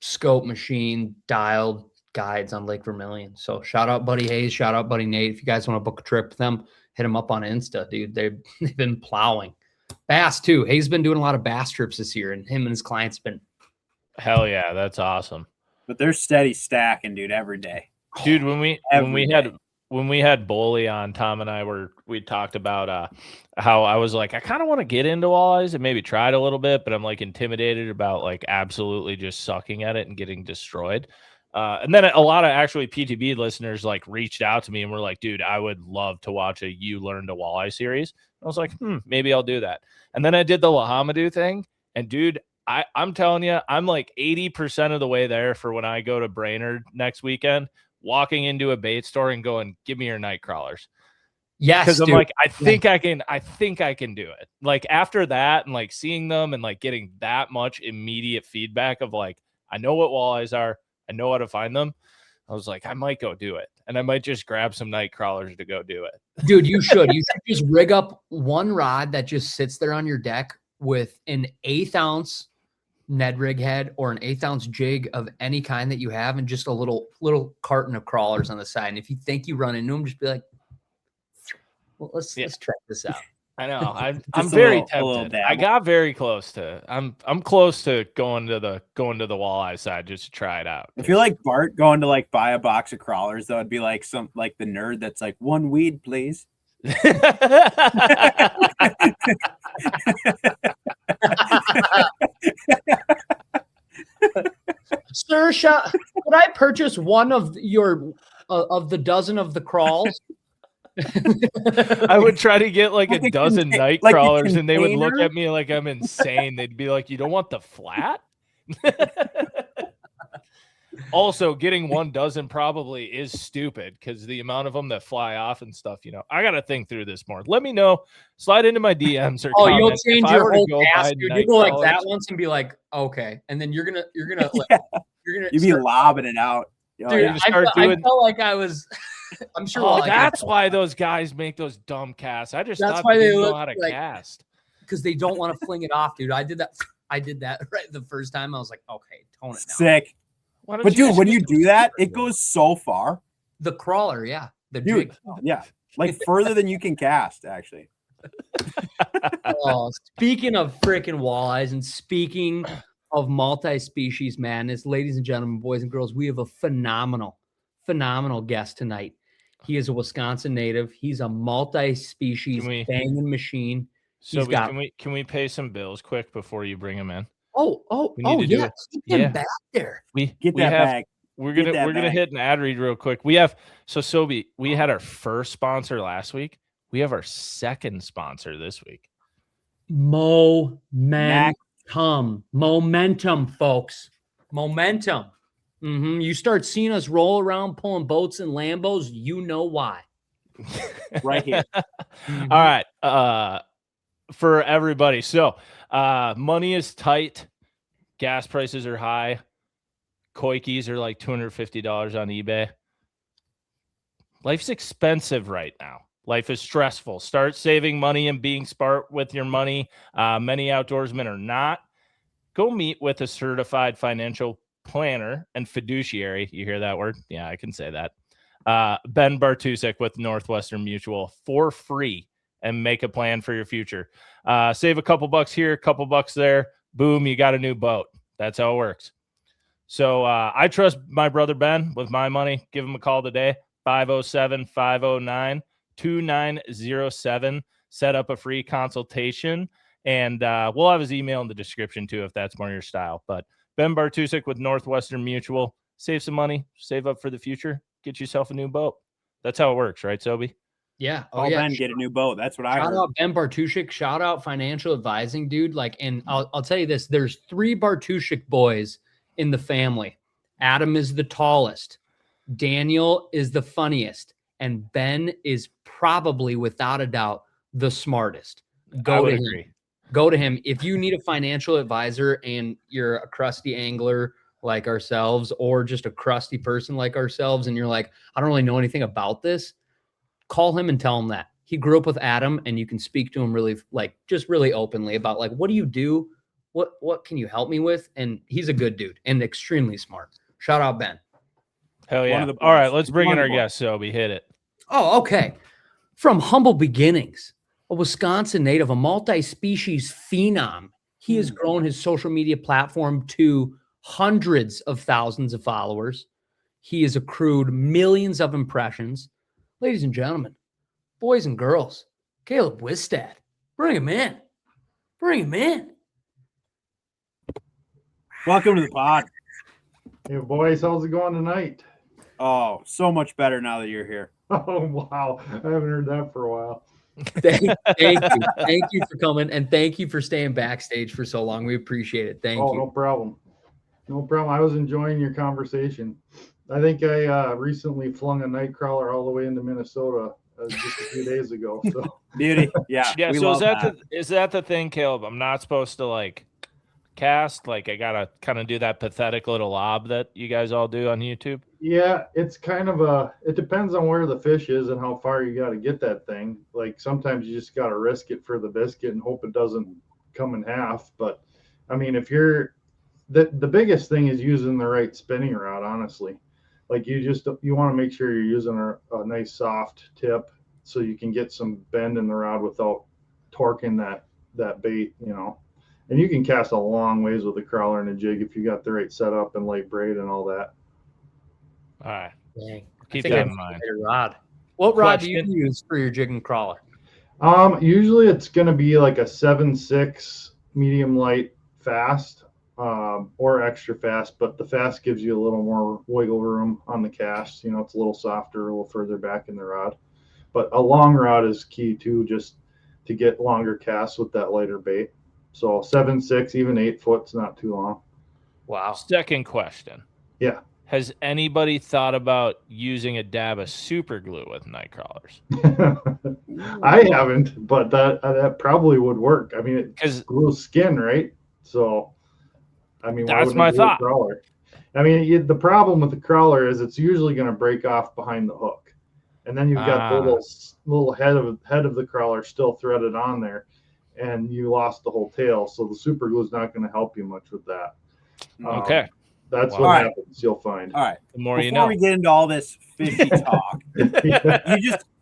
scope machine dialed guides on Lake Vermilion. So shout out Buddy Hayes, shout out Buddy Nate. If you guys want to book a trip with them, hit them up on Insta, dude. They've been plowing. Bass too. Hayes been doing a lot of bass trips this year, and him and his clients been. Hell yeah, that's awesome. But they're steady stacking, dude, every day. Dude, when we had Boley on, Tom and I we talked about how I was like, I kind of want to get into walleyes and maybe try it a little bit, but I'm like intimidated about like absolutely just sucking at it and getting destroyed. And then a lot of actually PTB listeners like reached out to me and were like, dude, I would love to watch a You Learn to Walleye series. I was like, maybe I'll do that. And then I did the Lahamadou thing, and dude, I'm telling you, I'm like 80% of the way there for when I go to Brainerd next weekend, walking into a bait store and going, give me your night crawlers. Yes. Because I'm like, I think I can do it. Like after that and like seeing them and like getting that much immediate feedback of like, I know what walleyes are. I know how to find them. I was like, I might go do it. And I might just grab some night crawlers to go do it. Dude, you should. You should just rig up one rod that just sits there on your deck with an 1/8 ounce Ned rig head or an 1/8 ounce jig of any kind that you have, and just a little carton of crawlers on the side. And if you think you run into them, just be like, well, let's try this out. I know. I'm very tempted. I got very close to. I'm close to going to the walleye side just to try it out. If you're like Bart going to like buy a box of crawlers, though, it'd be like some like the nerd that's like, one weed, please. Sir, could I purchase one of your of the dozen of the crawls? I would try to get like a dozen night crawlers, and they would look at me like I'm insane. They'd be like, you don't want the flat? Also, getting 1 dozen probably is stupid because the amount of them that fly off and stuff, I got to think through this more. Let me know. Slide into my DMs or you'll change your whole cast, dude. You go like that once and be like, okay. And then you're gonna you'd be lobbing it out. Dude, I felt like I was I'm sure. Oh, that's why those guys make those dumb casts. I just thought they didn't know how to cast. Because they don't want to fling it off, dude. I did that right the first time. I was like, okay, tone it down. Sick. But dude, when you do that, it goes so far. The crawler, yeah. The jig. Yeah. Like further than you can cast, actually. Oh, speaking of freaking walleyes and speaking of multi-species madness, ladies and gentlemen, boys and girls, we have a phenomenal guest tonight. He is a Wisconsin native. He's a multi-species banging machine. So can we pay some bills quick before you bring him in? Yeah. Keep him back there. Get that bag. We're gonna hit an ad read real quick. We have Sobi, we had our first sponsor last week. We have our second sponsor this week. Momentum, folks. Momentum. You start seeing us roll around pulling boats and Lambos, you know why. Right here. All right. For everybody. So money is tight. Gas prices are high. Koi keys are like $250 on eBay. Life's expensive right now. Life is stressful. Start saving money and being smart with your money. Many outdoorsmen are not. Go meet with a certified financial planner and fiduciary. You hear that word? Yeah, I can say that. Ben Bartusek with Northwestern Mutual for free, and make a plan for your future. Save a couple bucks here, a couple bucks there. Boom, you got a new boat. That's how it works. So I trust my brother Ben with my money. Give him a call today, 507-509-2907. Set up a free consultation, and we'll have his email in the description too if that's more your style. But Ben Bartusek with Northwestern Mutual. Save some money, save up for the future, get yourself a new boat. That's how it works, right, Sobi? Yeah. Ben, get a new boat. That's what I heard. Shout out Ben Bartushik. Shout out financial advising, dude. And I'll tell you this: there's 3 Bartushik boys in the family. Adam is the tallest. Daniel is the funniest, and Ben is probably, without a doubt, the smartest. Go to him if you need a financial advisor and you're a crusty angler like ourselves, or just a crusty person like ourselves, and you're like, I don't really know anything about this. Call him and tell him that. He grew up with Adam, and you can speak to him really openly about what do you do? What can you help me with? And he's a good dude and extremely smart. Shout out Ben. Hell yeah. All right, let's bring in our guest, Sobi. Hit it. Oh, okay. From humble beginnings, a Wisconsin native, a multi-species phenom, he has grown his social media platform to hundreds of thousands of followers. He has accrued millions of impressions. Ladies and gentlemen, boys and girls, Caleb Wistad. Bring him in. Welcome to the pod. Hey, boys. How's it going tonight? Oh, so much better now that you're here. Oh, wow. I haven't heard that for a while. Thank you. Thank you for coming, and thank you for staying backstage for so long. We appreciate it. Thank you. No problem. I was enjoying your conversation. I think I recently flung a night crawler all the way into Minnesota just a few days ago. So beauty. Yeah. Yeah. So is that the thing, Caleb? I'm not supposed to cast? I gotta kind of do that pathetic little lob that you guys all do on YouTube? Yeah, it's kind of it depends on where the fish is and how far you got to get that thing. Sometimes you just got to risk it for the biscuit and hope it doesn't come in half. But I mean, if you're the biggest thing is using the right spinning rod, honestly. You want to make sure you're using a nice soft tip so you can get some bend in the rod without torquing that bait, And you can cast a long ways with a crawler and a jig if you got the right setup and light braid and all that. All right. Dang. Keep that in mind. Rod. What rod do you use for your jig and crawler? Usually it's going to be like a 7.6 medium light fast or extra fast, but the fast gives you a little more wiggle room on the cast. It's a little softer, a little further back in the rod. But a long rod is key too, just to get longer casts with that lighter bait. So 7.6, even 8 foot's not too long. Wow. Second question. Yeah. Has anybody thought about using a dab of super glue with night crawlers? I haven't, but that probably would work. I mean, it glues skin, right? So, I mean, that's my thought. I mean, the problem with the crawler is it's usually going to break off behind the hook, and then you've got the little head of the crawler still threaded on there, and you lost the whole tail. So the super glue is not going to help you much with that. Okay. That's what happens. You'll find. All right. The more Before we get into all this fishy talk,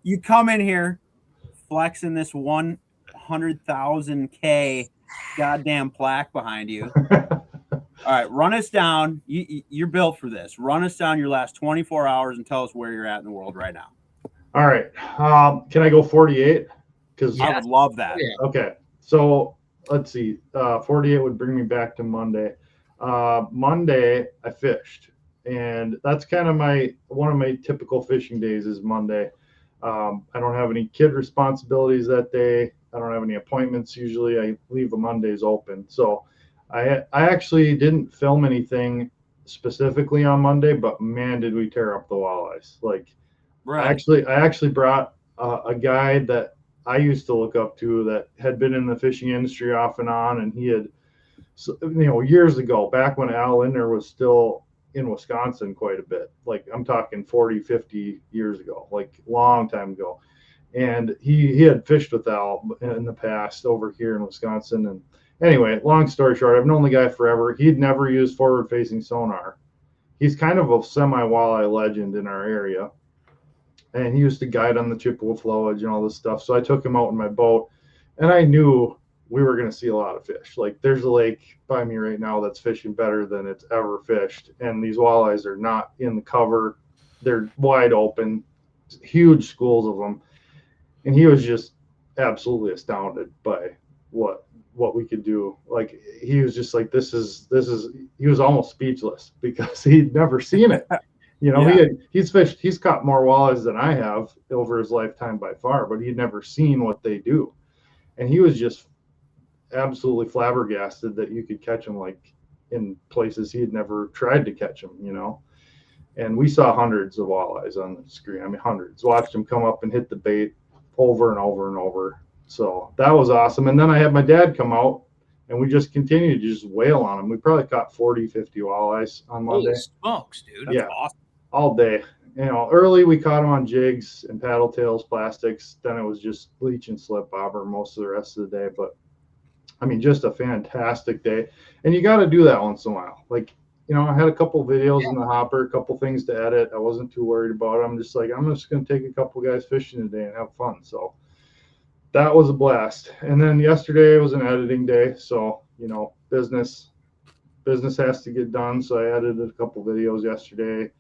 you come in here flexing this 100 100,000K goddamn plaque behind you. All right, run us down. You're built for this. Run us down your last 24 hours and tell us where you're at in the world right now. All right. Can I go 48? Because I would love that. Yeah. Okay. So let's see. 48 would bring me back to Monday. Monday I fished, and that's kind of one of my typical fishing days is Monday. I don't have any kid responsibilities that day. I don't have any appointments. Usually I leave the Mondays open. So I actually didn't film anything specifically on Monday, but man, did we tear up the walleyes. Like Right. I actually brought a guy that I used to look up to that had been in the fishing industry off and on. And he had, years ago, back when Al Linder was still in Wisconsin quite a bit, like I'm talking 40, 50 years ago, like long time ago. And he had fished with Al in the past over here in Wisconsin. And anyway, long story short, I've known the guy forever. He'd never used forward-facing sonar. He's kind of a semi-walleye legend in our area. And he used to guide on the Chippewa flowage and all this stuff. So I took him out in my boat, and I knew we were going to see a lot of fish. Like there's a lake by me right now that's fishing better than it's ever fished. And these walleyes are not in the cover. They're wide open, huge schools of them. And he was just absolutely astounded by what we could do. Like he was just like, this is, he was almost speechless because he'd never seen it. He's caught more walleyes than I have over his lifetime by far, but he'd never seen what they do. And he was just absolutely flabbergasted that you could catch them like in places he had never tried to catch them, And we saw hundreds of walleyes on the screen. I mean, hundreds. Watched them come up and hit the bait over and over and over. So that was awesome. And then I had my dad come out, and we just continued to just wail on them. We probably caught 40, 50 walleyes on Monday. Holy smokes, dude. That's awesome. All day. Early we caught them on jigs and paddle tails, plastics. Then it was just bleach and slip bobber most of the rest of the day. But I mean, just a fantastic day. And you got to do that once in a while. Like, I had a couple videos in the hopper, a couple things to edit. I wasn't too worried about it. I'm just like, I'm just going to take a couple guys fishing today and have fun. So that was a blast. And then yesterday was an editing day. So, business has to get done. So I edited a couple videos yesterday,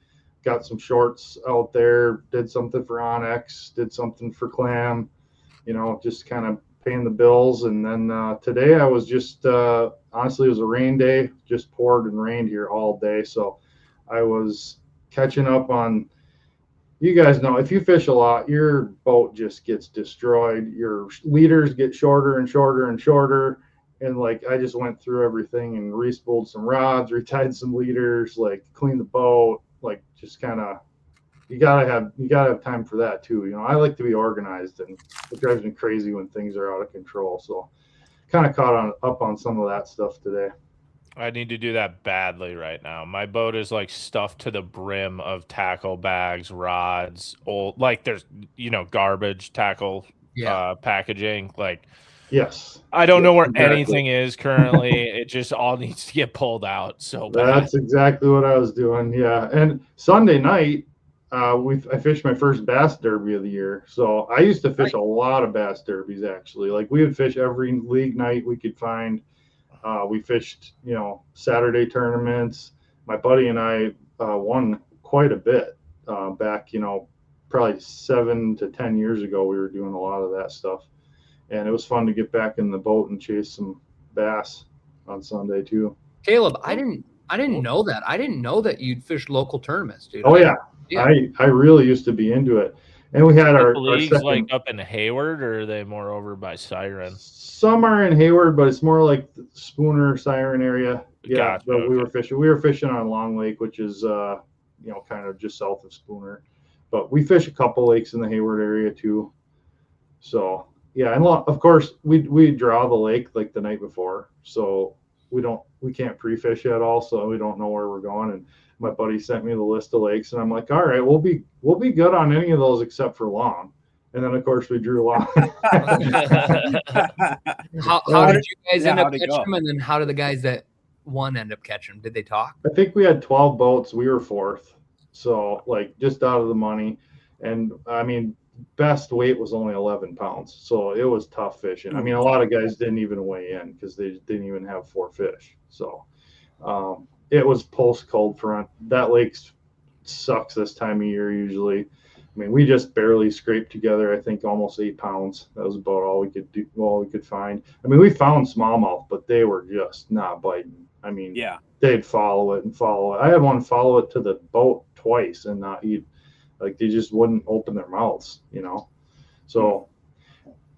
got some shorts out there, did something for Onyx, did something for Clam, just kind of paying the bills. And then today I was just, honestly, it was a rain day, just poured and rained here all day. So I was catching up on, you guys know, if you fish a lot, your boat just gets destroyed. Your leaders get shorter and shorter and shorter. And like, I just went through everything and re-spooled some rods, retied some leaders, like cleaned the boat, like just kind of, you gotta have time for that too. I like to be organized, and it drives me crazy when things are out of control. So kind of caught up on some of that stuff today. I need to do that badly right now. My boat is like stuffed to the brim of tackle bags, rods, like there's, garbage tackle packaging. Like, yes, I don't know where anything is currently. It just all needs to get pulled out. So that's exactly what I was doing. Yeah. And Sunday night, I fished my first bass derby of the year. So I used to fish a lot of bass derbies, actually. Like we would fish every league night we could find. We fished, Saturday tournaments. My buddy and I won quite a bit back, probably 7 to 10 years ago. We were doing a lot of that stuff, and it was fun to get back in the boat and chase some bass on Sunday too. Caleb, I didn't know that. I didn't know that you'd fish local tournaments, dude. Oh yeah. I really used to be into it. And we had our leagues second, like up in Hayward, or are they more over by Siren? Some are in Hayward, but it's more like the Spooner, Siren area. Yeah, gotcha, but okay. We were fishing on Long Lake, which is kind of just south of Spooner. But we fish a couple lakes in the Hayward area too. So yeah, and of course we draw the lake like the night before, so we can't pre-fish at all, so we don't know where we're going. And my buddy sent me the list of lakes, and I'm like, all right, we'll be good on any of those except for Long. And then of course we drew Long. How did you guys end up catching them? And then how did the guys that won end up catching them? Did they talk? I think we had 12 boats. We were fourth. So like just out of the money. And I mean, best weight was only 11 pounds. So it was tough fishing. I mean, a lot of guys didn't even weigh in because they didn't even have 4 fish. So it was post cold front. That lake sucks this time of year usually. I mean, we just barely scraped together, I think, almost 8 pounds. That was about all we could do, all we could find. I mean, we found smallmouth, but they were just not biting. I mean, Yeah. they'd follow it and follow it. I had one follow it to the boat twice and not eat. Like, they just wouldn't open their mouths, you know? So,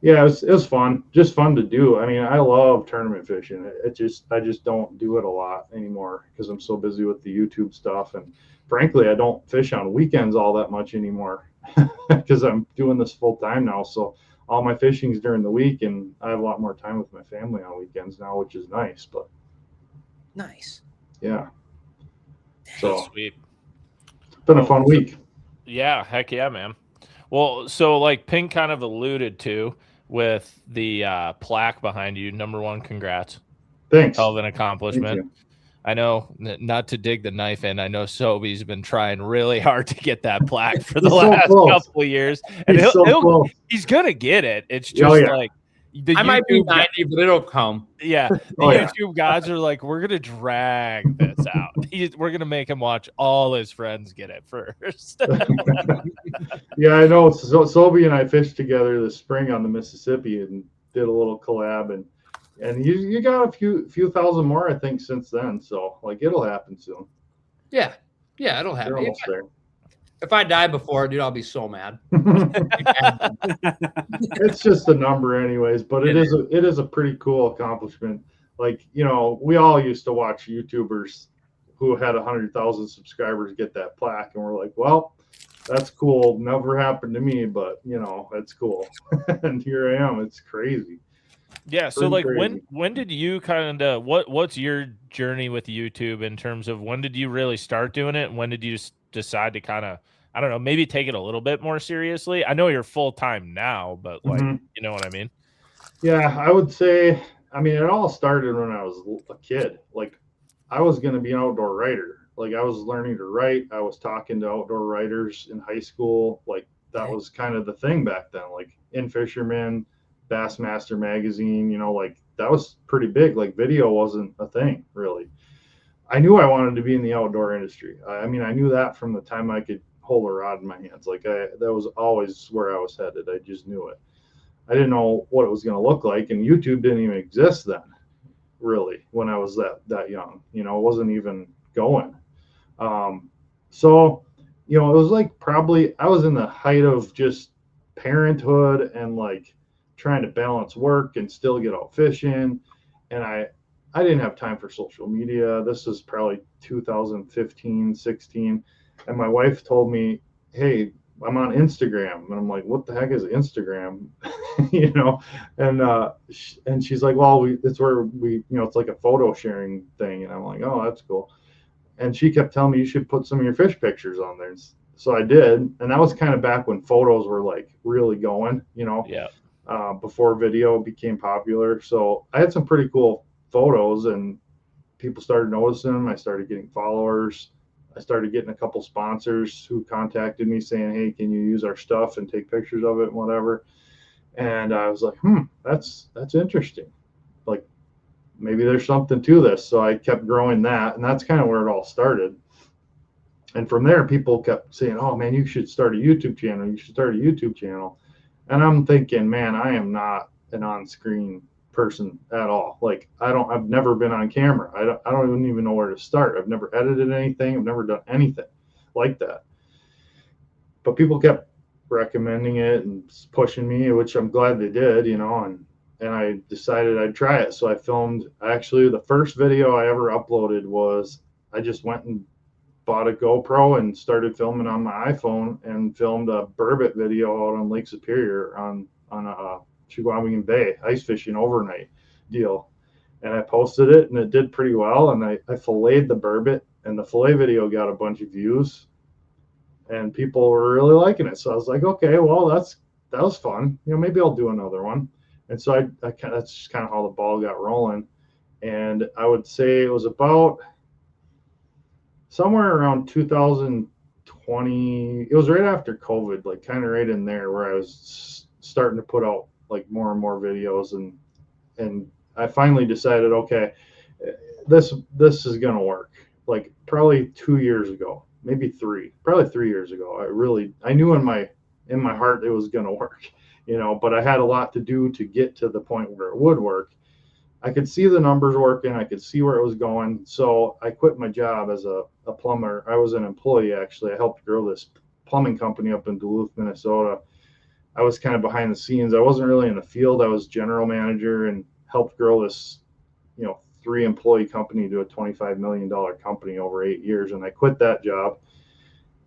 yeah, it was fun. Just fun to do. I mean, I love tournament fishing. I just don't do it a lot anymore because I'm so busy with the YouTube stuff. And frankly, I don't fish on weekends all that much anymore because I'm doing this full time now. So all my fishing's during the week, and I have a lot more time with my family on weekends now, which is nice. But Nice. yeah, so Sweet. It's been a fun week. Yeah, heck yeah, man. Well, so like Pink kind of alluded to with the plaque behind you, number 1, congrats. Thanks. Hell of an accomplishment. I know, not to dig the knife in, I know Sobi's been trying really hard to get that plaque for the last couple of years. And he's going to get it. It's just like, I might be 90, but it'll come. Yeah. The YouTube gods are like, we're going to drag this out. We're going to make him watch all his friends get it first. Yeah, I know. So Sobi and I fished together this spring on the Mississippi and did a little collab, and you got a few thousand more, I think, since then. So like, it'll happen soon. Yeah, it'll happen. You're almost there. If I die before, dude, I'll be so mad. It's just a number anyways, but it is a pretty cool accomplishment. Like, you know, we all used to watch YouTubers who had 100,000 subscribers get that plaque, and we're like, well, that's cool. Never happened to me, but you know, it's cool. And here I am. It's crazy. Yeah. So like, when did you kind of, what's your journey with YouTube in terms of when did you really start doing it? And when did you decide to kind of, I don't know, maybe take it a little bit more seriously? I know you're full time now, but like, you know what I mean? Yeah, I would say, I mean, it all started when I was a kid. Like, I was going to be an outdoor writer. Like, I was learning to write. I was talking to outdoor writers in high school. Like, that was kind of the thing back then. Like, In Fisherman, Bassmaster Magazine, you know, like, that was pretty big. Like, video wasn't a thing, really. I knew I wanted to be in the outdoor industry. I mean, I knew that from the time I could hold a rod in my hands. Like, that was always where I was headed. I just knew it. I didn't know what it was going to look like, and YouTube didn't even exist then, really, when I was that young. You know, it wasn't even going. So, you know, it was like, probably I was in the height of just parenthood and like trying to balance work and still get out fishing, and I didn't have time for social media. This is probably 2015, 16. And my wife told me, hey, I'm on Instagram. And I'm like, what the heck is Instagram? You know? And she's like, well, it's where we, you know, it's like a photo sharing thing. And I'm like, oh, that's cool. And she kept telling me you should put some of your fish pictures on there. So I did. And that was kind of back when photos were like really going, you know, before video became popular. So I had some pretty cool photos, and people started noticing them. I started getting followers. I started getting a couple sponsors who contacted me saying, hey, can you use our stuff and take pictures of it and whatever. And I was like, that's interesting. Like, maybe there's something to this. So I kept growing that, and that's kind of where it all started. And from there, people kept saying, oh man, you should start a YouTube channel. You should start a YouTube channel. And I'm thinking, man, I am not an on-screen person at all. Like, I've never been on camera. I don't even know where to start. I've never edited anything. I've never done anything like that. But people kept recommending it and pushing me, which I'm glad they did, you know, and I decided I'd try it. So I filmed, actually the first video I ever uploaded was, I just went and bought a GoPro and started filming on my iPhone and filmed a burbot video out on Lake Superior on a Sheboygan Bay ice fishing overnight deal. And I posted it, and it did pretty well. And I filleted the burbot, and the fillet video got a bunch of views, and people were really liking it. So I was like, okay, well, that was fun. You know, maybe I'll do another one. And so that's just kind of how the ball got rolling. And I would say it was about somewhere around 2012 it was right after COVID, like kind of right in there where I was starting to put out like more and more videos, and I finally decided, okay, this is going to work. Like probably 2 years ago, maybe probably 3 years ago. I knew in my heart it was going to work, but I had a lot to do to get to the point where it would work. I could see the numbers working. I could see where it was going. So I quit my job as a plumber. I was an employee, actually. I helped grow this plumbing company up in Duluth, Minnesota. I was kind of behind the scenes. I wasn't really in the field. I was general manager and helped grow this, 3-employee company to a $25 million company over 8 years. And I quit that job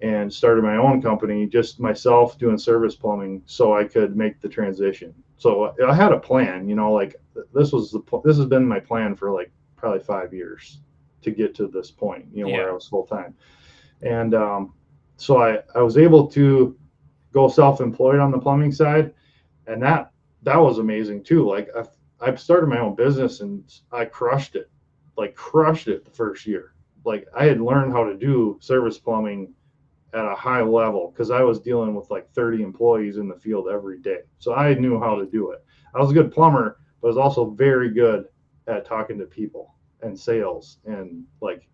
and started my own company, just myself doing service plumbing, so I could make the transition. So I had a plan, like this has been my plan for like probably 5 years to get to this point, where I was full time. And so I was able to go self-employed on the plumbing side, and that was amazing too. Like I started my own business and I crushed it the first year. Like I had learned how to do service plumbing at a high level because I was dealing with like 30 employees in the field every day. So I knew how to do it. I was a good plumber, but I was also very good at talking to people and sales and like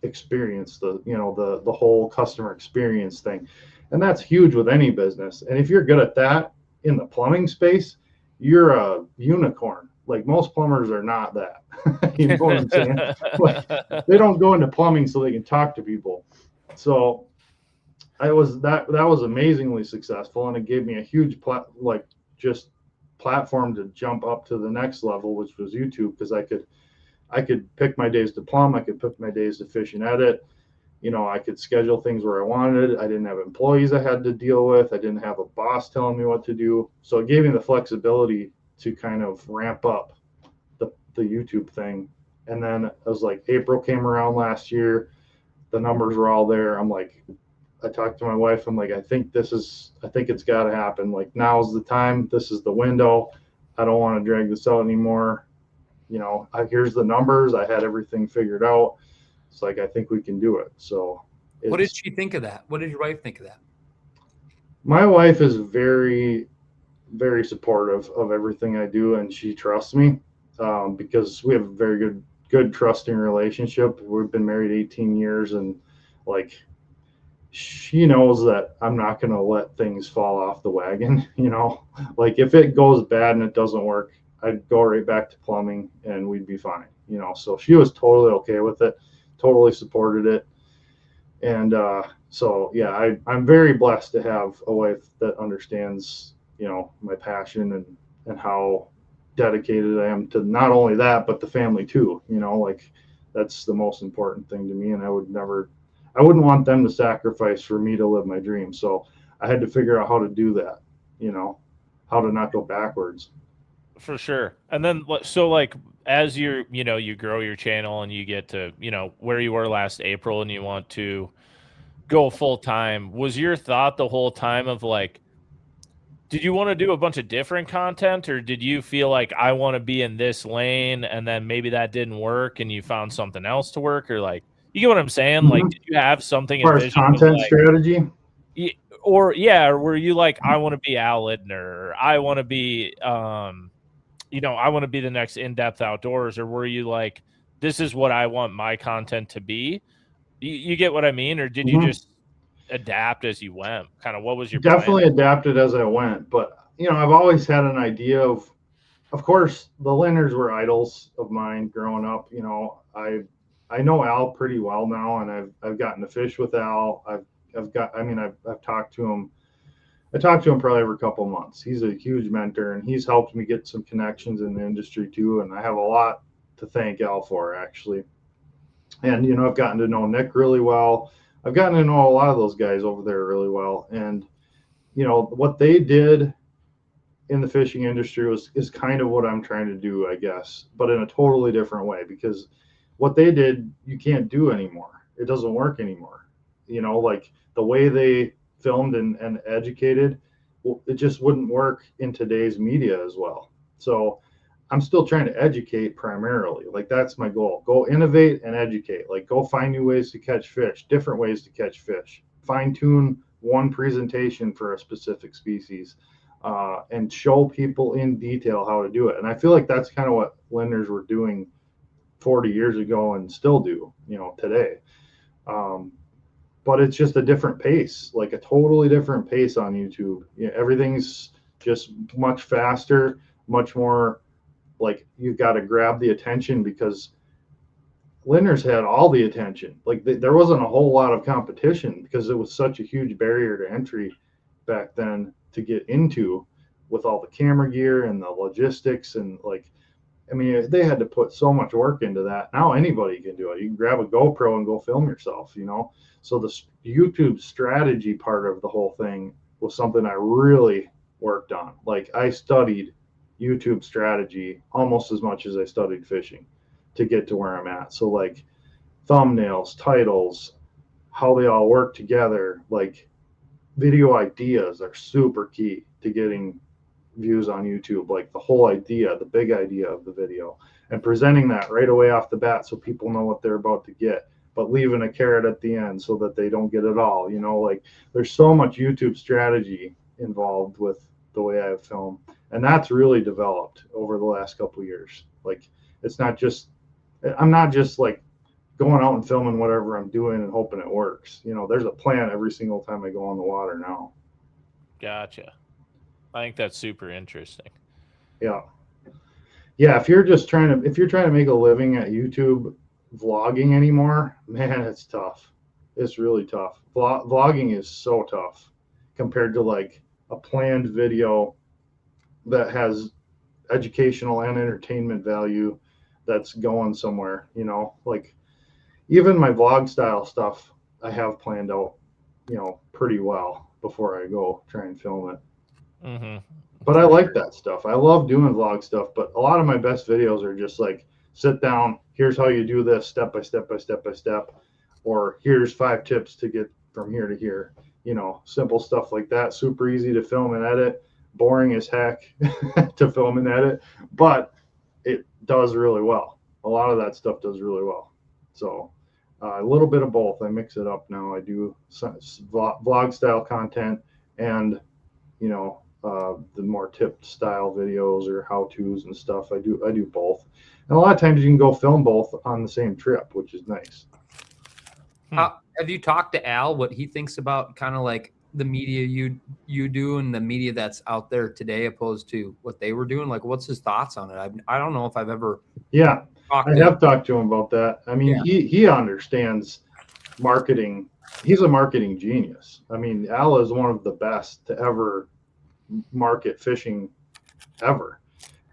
experience the whole customer experience thing. And that's huge with any business. And if you're good at that in the plumbing space, you're a unicorn. Like most plumbers are not that. You know what I'm saying? Like they don't go into plumbing so they can talk to people. So that was amazingly successful, and it gave me a huge platform to jump up to the next level, which was YouTube, because I could pick my days to plumb, I could pick my days to fish and edit. I could schedule things where I wanted. I didn't have employees I had to deal with. I didn't have a boss telling me what to do. So it gave me the flexibility to kind of ramp up the YouTube thing. And then it was like April came around last year. The numbers were all there. I talked to my wife. I'm like, I think it's got to happen. Like now's the time. This is the window. I don't want to drag this out anymore. Here's the numbers. I had everything figured out. It's like, I think we can do it. So what did she think of that? What did your wife think of that? My wife is very, very supportive of everything I do, and she trusts me because we have a very good trusting relationship. We've been married 18 years, and like she knows that I'm not going to let things fall off the wagon. Like if it goes bad and it doesn't work, I'd go right back to plumbing and we'd be fine. So she was totally okay with it, totally supported it. And so yeah, I'm very blessed to have a wife that understands my passion and how dedicated I am to not only that but the family too. Like that's the most important thing to me, and I wouldn't want them to sacrifice for me to live my dream. So I had to figure out how to do that, how to not go backwards. For sure. And then so like as you grow your channel and you get to where you were last April and you want to go full time, was your thought the whole time of like, did you want to do a bunch of different content, or did you feel like I want to be in this lane and then maybe that didn't work and you found something else to work? Or like, you get what I'm saying? Mm-hmm. Like, did you have something as far as content strategy? Or were you like, I want to be Al Lidner, or I want to be I want to be the next In-Depth Outdoors, or were you like, this is what I want my content to be? You get what I mean? Or did you just adapt as you went? Kind of what was your definitely plan? Adapted as I went, but I've always had an idea of course the Lindners were idols of mine growing up. I know Al pretty well now, and I've gotten to fish with Al. I've talked to him. I talk to him probably every couple of months. He's a huge mentor, and he's helped me get some connections in the industry too. And I have a lot to thank Al for, actually. And I've gotten to know Nick really well. I've gotten to know a lot of those guys over there really well. And what they did in the fishing industry is kind of what I'm trying to do, I guess, but in a totally different way, because what they did, you can't do anymore. It doesn't work anymore. Like the way they filmed and educated, it just wouldn't work in today's media as well. So I'm still trying to educate primarily. Like that's my goal. Go innovate and educate. Like go find new ways to catch fish, different ways to catch fish. fine tune one presentation for a specific species, and show people in detail how to do it. And I feel like that's kind of what lenders were doing 40 years ago and still do, today. But it's just a different pace, like a totally different pace on YouTube. Everything's just much faster, much more like you've got to grab the attention, because lenders had all the attention. Like there wasn't a whole lot of competition because it was such a huge barrier to entry back then to get into, with all the camera gear and the logistics. And they had to put so much work into that. Now anybody can do it. You can grab a GoPro and go film yourself, So the YouTube strategy part of the whole thing was something I really worked on. Like I studied YouTube strategy almost as much as I studied fishing to get to where I'm at. So like thumbnails, titles, how they all work together, like video ideas are super key to getting views on YouTube. Like the whole idea, the big idea of the video, and presenting that right away off the bat so people know what they're about to get, but leaving a carrot at the end so that they don't get it all. Like there's so much YouTube strategy involved with the way I film, and that's really developed over the last couple of years. Like I'm not just like going out and filming whatever I'm doing and hoping it works. There's a plan every single time I go on the water now. Gotcha. I think that's super interesting. Yeah. If you're trying to make a living at YouTube vlogging anymore, man, it's tough. It's really tough. Vlogging is so tough compared to like a planned video that has educational and entertainment value that's going somewhere. Like even my vlog style stuff I have planned out, pretty well before I go try and film it. Mm-hmm. But I like that stuff. I love doing vlog stuff, but a lot of my best videos are just like, sit down, here's how you do this step by step by step by step, or here's 5 tips to get from here to here. Simple stuff like that. Super easy to film and edit, boring as heck to film and edit, but it does really well. A lot of that stuff does really well. So a little bit of both. I mix it up now. I do vlog style content and, the more tipped style videos or how-tos and stuff. I do both. And a lot of times you can go film both on the same trip, which is nice. Have you talked to Al what he thinks about kind of like the media you do and the media that's out there today opposed to what they were doing? Like, what's his thoughts on it? I don't know if I've ever. Yeah, I have talked to him about that. I mean, he understands marketing. He's a marketing genius. I mean, Al is one of the best to ever market fishing ever.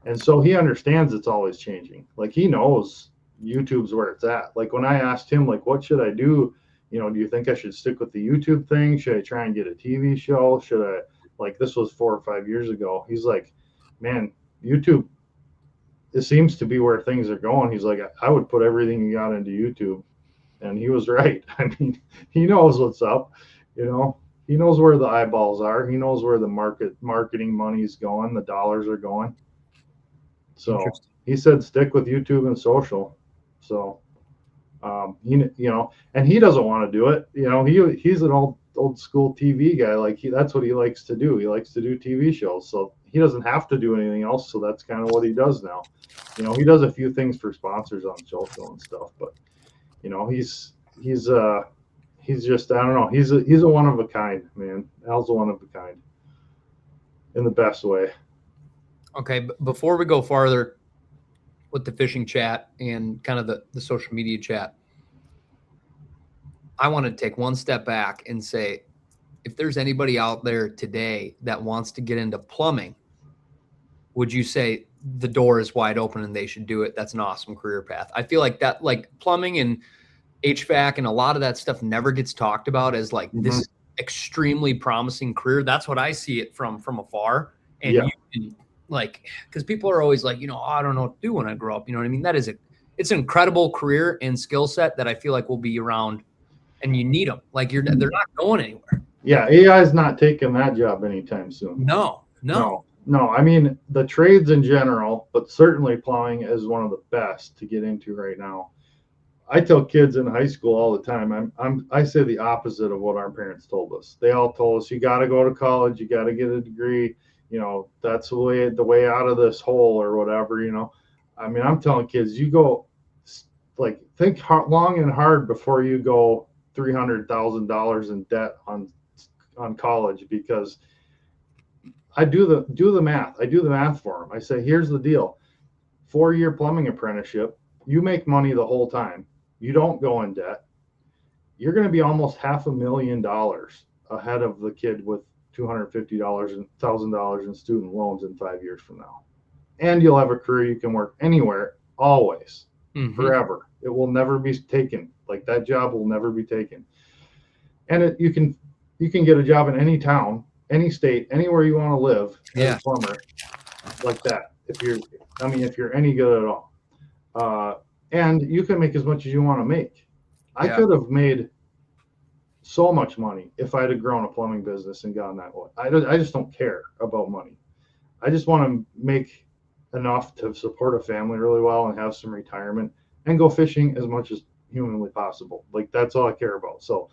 And so he understands it's always changing. Like he knows YouTube's where it's at. Like when I asked him, like, what should I do? Do you think I should stick with the YouTube thing? Should I try and get a TV show? Should I, like, this was 4 or 5 years ago. He's like, man, YouTube, it seems to be where things are going. He's like, I would put everything you got into YouTube. And he was right. I mean, he knows what's up, he knows where the eyeballs are. He knows where the marketing money's going. The dollars are going. So he said, stick with YouTube and social. So, and he doesn't want to do it. He's an old school TV guy. Like that's what he likes to do. He likes to do TV shows. So he doesn't have to do anything else. So that's kind of what he does now. He does a few things for sponsors on social and stuff, but he's just, I don't know. He's a one of a kind, man. Al's a one of a kind in the best way. Okay. Before we go farther with the fishing chat and kind of the social media chat, I want to take one step back and say, if there's anybody out there today that wants to get into plumbing, would you say the door is wide open and they should do it? That's an awesome career path. I feel like that, like plumbing and HVAC and a lot of that stuff never gets talked about as like this extremely promising career. That's what I see it from afar. And you can, like, because people are always like, I don't know what to do when I grow up. You know what I mean? It's an incredible career and skill set that I feel like will be around, and you need them. Like they're not going anywhere. Yeah, AI is not taking that job anytime soon. No. I mean, the trades in general, but certainly plumbing is one of the best to get into right now. I tell kids in high school all the time, I say the opposite of what our parents told us. They all told us, you got to go to college, you got to get a degree, that's the way out of this hole or whatever, I mean, I'm telling kids, you go think long and hard before you go $300,000 in debt on college, because I do the math. I do the math for them. I say, here's the deal: 4-year plumbing apprenticeship. You make money the whole time. You don't go in debt. You're going to be almost $500,000 ahead of the kid with $250 and $1,000 in student loans in 5 years from now. And you'll have a career you can work anywhere, always, forever. It will never be taken. Like, that job will never be taken. And you can get a job in any town, any state, anywhere you want to live as a plumber, like that. If you're any good at all. And you can make as much as you want to make. I could have made so much money if I'd have grown a plumbing business and gotten that way. I just don't care about money. I just want to make enough to support a family really well and have some retirement and go fishing as much as humanly possible. Like, that's all I care about. So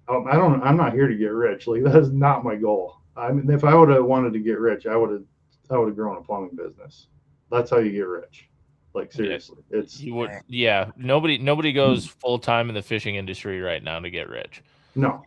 I'm not here to get rich. Like, that is not my goal. I mean, if I would have wanted to get rich, I would have grown a plumbing business. That's how you get rich. Like, seriously, nobody goes full time in the fishing industry right now to get rich. No.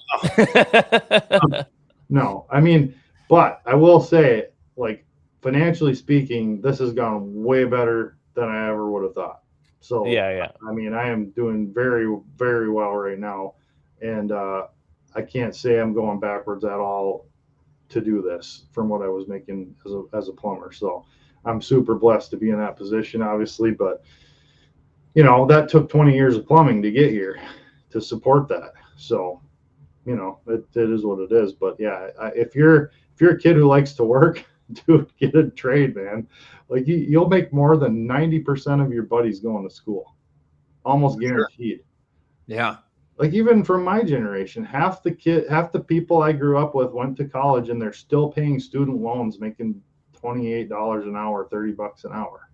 No. I mean, but I will say, like, financially speaking, this has gone way better than I ever would have thought. So I mean, I am doing very, very well right now, and I can't say I'm going backwards at all to do this from what I was making as a plumber. So I'm super blessed to be in that position, obviously, but that took 20 years of plumbing to get here to support that. So, it is what it is. But yeah, if you're a kid who likes to work, dude, get a trade, man. Like, you'll make more than 90% of your buddies going to school, almost guaranteed. Yeah. Like, even from my generation, half the people I grew up with went to college, and they're still paying student loans, making $28 an hour, $30 an hour.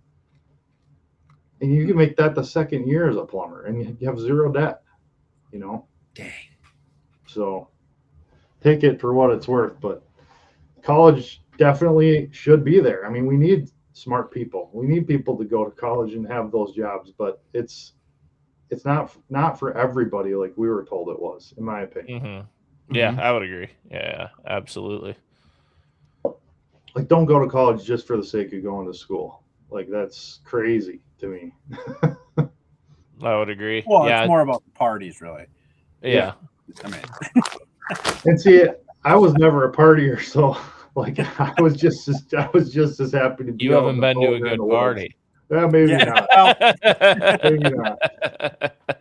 And you can make that the second year as a plumber, and you have zero debt, Dang. So take it for what it's worth, but college definitely should be there. I mean, we need smart people. We need people to go to college and have those jobs, but it's not for everybody, like we were told it was, in my opinion. Yeah, I would agree. Yeah, absolutely. Like, don't go to college just for the sake of going to school. Like, that's crazy to me. I would agree. Well, it's more about the parties, really. Yeah. I mean, and see, I was never a partier, so like, I was just as happy to be. You haven't been to a good party. Yeah, maybe not. Maybe not.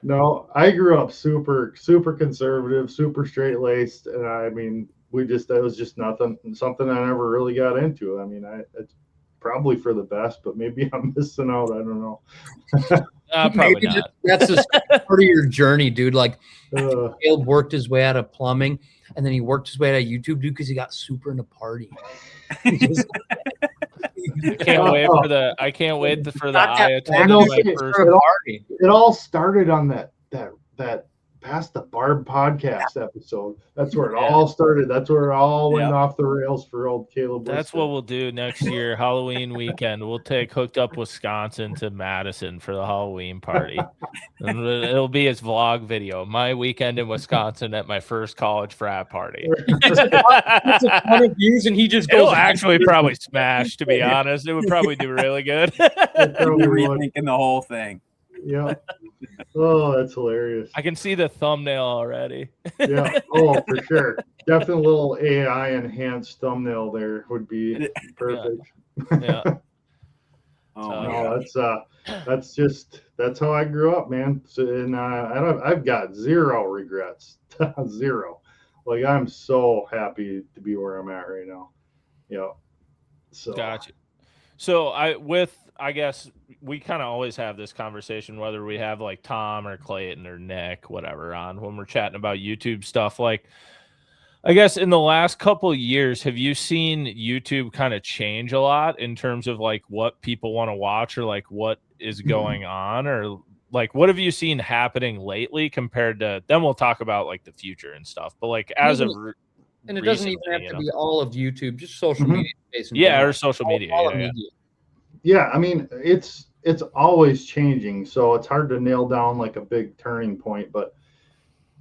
No, I grew up super, super conservative, super straight laced, and I mean, that was just something I never really got into. I mean, it's probably for the best, but maybe I'm missing out. I don't know. Probably not. That's just part of your journey, dude. Like, Caleb worked his way out of plumbing, and then he worked his way out of YouTube, dude, because he got super into party. I can't wait for the I attended my first party. It all started on that Past the Barb podcast episode. That's where it all started. That's where it all went off the rails for old Caleb. That's what we'll do next year, Halloween weekend. We'll take Hooked Up Wisconsin to Madison for the Halloween party. And it'll be his vlog video. My weekend in Wisconsin at my first college frat party. It's a ton of views, and he just goes. It'll actually probably smash, to be honest. It would probably do really good. Rethinking the whole thing. Yeah. Oh, that's hilarious. I can see the thumbnail already. Yeah. Oh, for sure. Definitely a little AI enhanced thumbnail there would be perfect. Yeah. No, that's how I grew up, man. So, and I've got zero regrets. Zero. Like, I'm so happy to be where I'm at right now. Yeah. So gotcha. So I guess we kind of always have this conversation, whether we have like Tom or Clayton or Nick, whatever, on when we're chatting about YouTube stuff. Like, I guess in the last couple of years, have you seen YouTube kind of change a lot in terms of like what people want to watch or like what is going on? Or like, what have you seen happening lately compared to? Then we'll talk about like the future and stuff. But like as of and it doesn't even have to be all of YouTube, just social media space. Yeah, or social media. All media. Yeah, I mean, it's always changing, so it's hard to nail down like a big turning point. But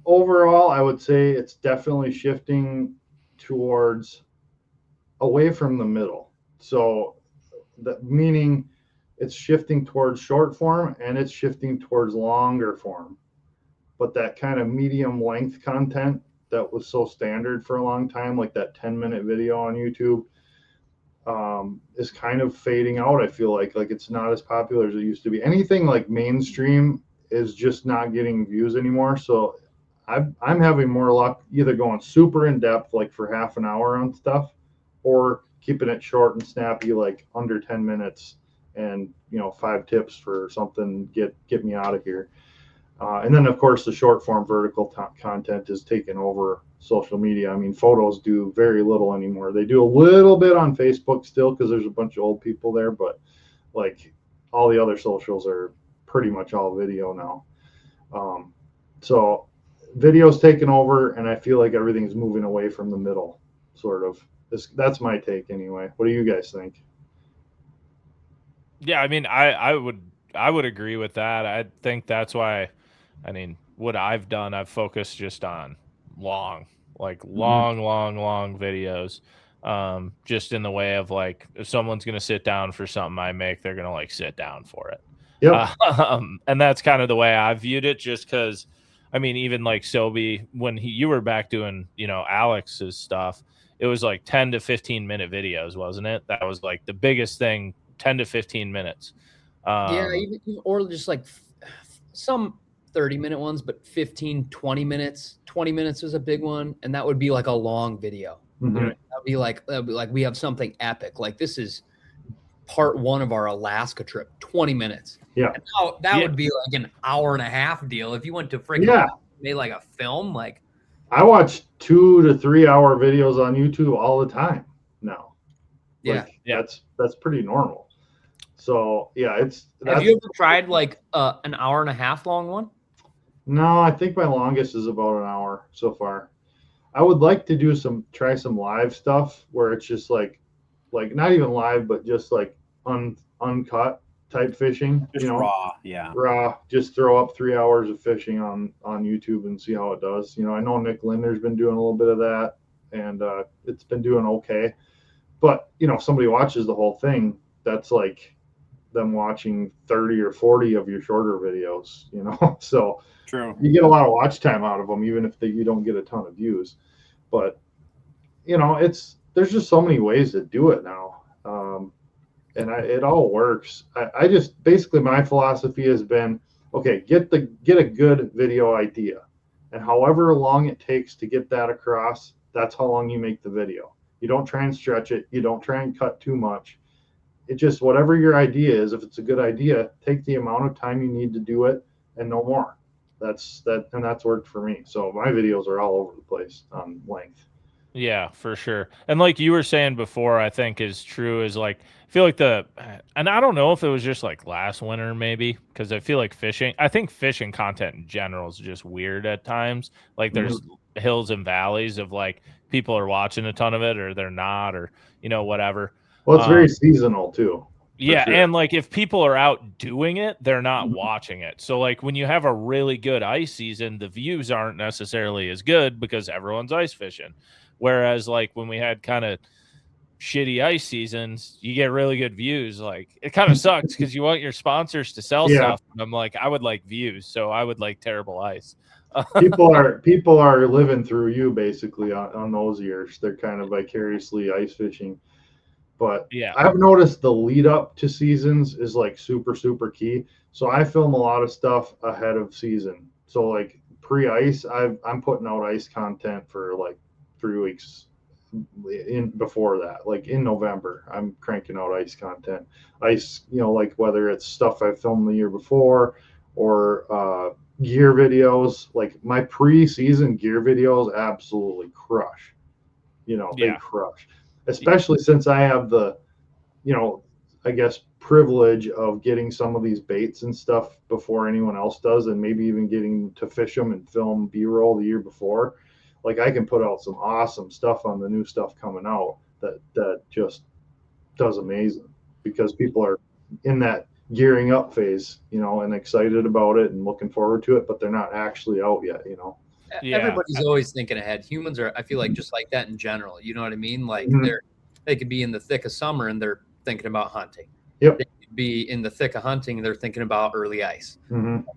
overall, I would say it's definitely shifting towards away from the middle. So that meaning it's shifting towards short form and it's shifting towards longer form. But that kind of medium length content that was so standard for a long time, like that 10-minute video on YouTube, is kind of fading out. I feel like it's not as popular as it used to be. Anything like mainstream is just not getting views anymore. So I'm having more luck either going super in depth, like for half an hour on stuff, or keeping it short and snappy, like under 10 minutes and 5 tips for something, get me out of here. And then of course the short form vertical content is taking over social media. I mean, photos do very little anymore. They do a little bit on Facebook still because there's a bunch of old people there, but like all the other socials are pretty much all video now. So video's taken over, and I feel like everything's moving away from the middle, sort of. That's my take anyway. What do you guys think? Yeah, I mean, I would agree with that. I think that's why, I mean, what I've done, I've focused just on long videos. Just in the way of like, if someone's going to sit down for something I make, they're going to like sit down for it. Yep. And that's kind of the way I viewed it, just because, I mean, even like Sobi, when you were back doing, Alex's stuff, it was like 10 to 15 minute videos, wasn't it? That was like the biggest thing, 10 to 15 minutes. Or just like some 30-minute ones, but 15, 20 minutes. 20 minutes was a big one, and that would be like a long video. Mm-hmm. That'd be like we have something epic. Like this is part 1 of our Alaska trip, 20 minutes. Yeah. And now that would be like an hour and a half deal. If you went to freaking made like a film, like I watch 2 to 3 hour videos on YouTube all the time now. That's pretty normal. So have you ever tried like an hour and a half long one? No, I think my longest is about an hour so far. I would like to try some live stuff where it's just like not even live, but just like uncut type fishing. Just raw, raw. Just throw up 3 hours of fishing on YouTube and see how it does. I know Nick Linder's been doing a little bit of that, and it's been doing okay. But if somebody watches the whole thing, that's like them watching 30 or 40 of your shorter videos. So true. You get a lot of watch time out of them, even if you don't get a ton of views. But there's just so many ways to do it now. And it all works. I just basically, my philosophy has been, okay, get a good video idea, and however long it takes to get that across, that's how long you make the video. You don't try and stretch it. You don't try and cut too much. It just, whatever your idea is, if it's a good idea, take the amount of time you need to do it and no more. That's worked for me. So my videos are all over the place on length. Yeah, for sure. And like you were saying before, I think is true, is like, I feel like and I don't know if it was just like last winter maybe, because I feel like I think fishing content in general is just weird at times. Like there's hills and valleys of like people are watching a ton of it or they're not, or, whatever. Well, it's very seasonal too. Yeah, sure. And like if people are out doing it, they're not watching it. So like when you have a really good ice season, the views aren't necessarily as good because everyone's ice fishing. Whereas like when we had kind of shitty ice seasons, you get really good views. Like it kind of sucks because you want your sponsors to sell stuff. And I'm like, I would like views, so I would like terrible ice. people are living through you basically on those years. They're kind of vicariously ice fishing. But yeah, I've noticed the lead up to seasons is like super, super key. So I film a lot of stuff ahead of season. So like pre-ice, I'm putting out ice content for like 3 weeks before that. Like in November, I'm cranking out ice content. Ice, like whether it's stuff I filmed the year before or gear videos. Like my pre-season gear videos absolutely crush. They crush. Especially since I have the, I guess, privilege of getting some of these baits and stuff before anyone else does, and maybe even getting to fish them and film B-roll the year before. Like, I can put out some awesome stuff on the new stuff coming out that just does amazing, because people are in that gearing up phase, and excited about it and looking forward to it, but they're not actually out yet, Yeah. Everybody's always thinking ahead. Humans are, I feel like, just like that in general. You know what I mean? Like they could be in the thick of summer and they're thinking about hunting. Yep. They could be in the thick of hunting and they're thinking about early ice.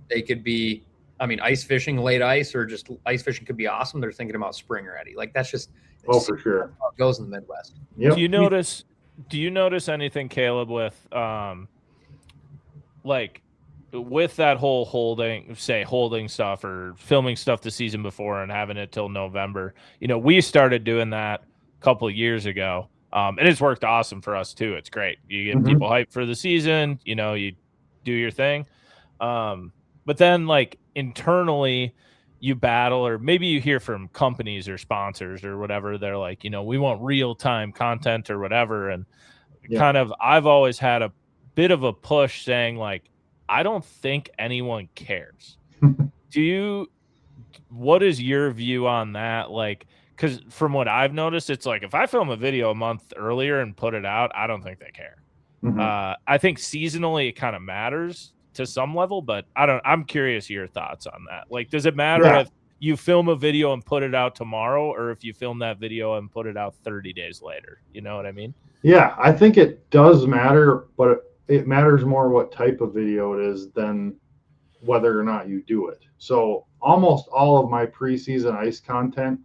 They could be, ice fishing, late ice, or just ice fishing could be awesome. They're thinking about spring already. Like, that's just for sure how it goes in the Midwest. Yep. Do you notice anything, Caleb, with like with that whole holding stuff or filming stuff the season before and having it till November? We started doing that a couple of years ago. And it's worked awesome for us too. It's great. You get people hyped for the season, you do your thing. But then, like, internally you battle, or maybe you hear from companies or sponsors or whatever. They're like, we want real-time content or whatever. And I've always had a bit of a push saying, like, I don't think anyone cares. What is your view on that? Like, because from what I've noticed, it's like, if I film a video a month earlier and put it out, I don't think they care. I think seasonally it kind of matters to some level, but I'm curious your thoughts on that. Like, does it matter if you film a video and put it out tomorrow, or if you film that video and put it out 30 days later? You know what I mean? Yeah, I think it does matter, but it matters more what type of video it is than whether or not you do it. So almost all of my preseason ice content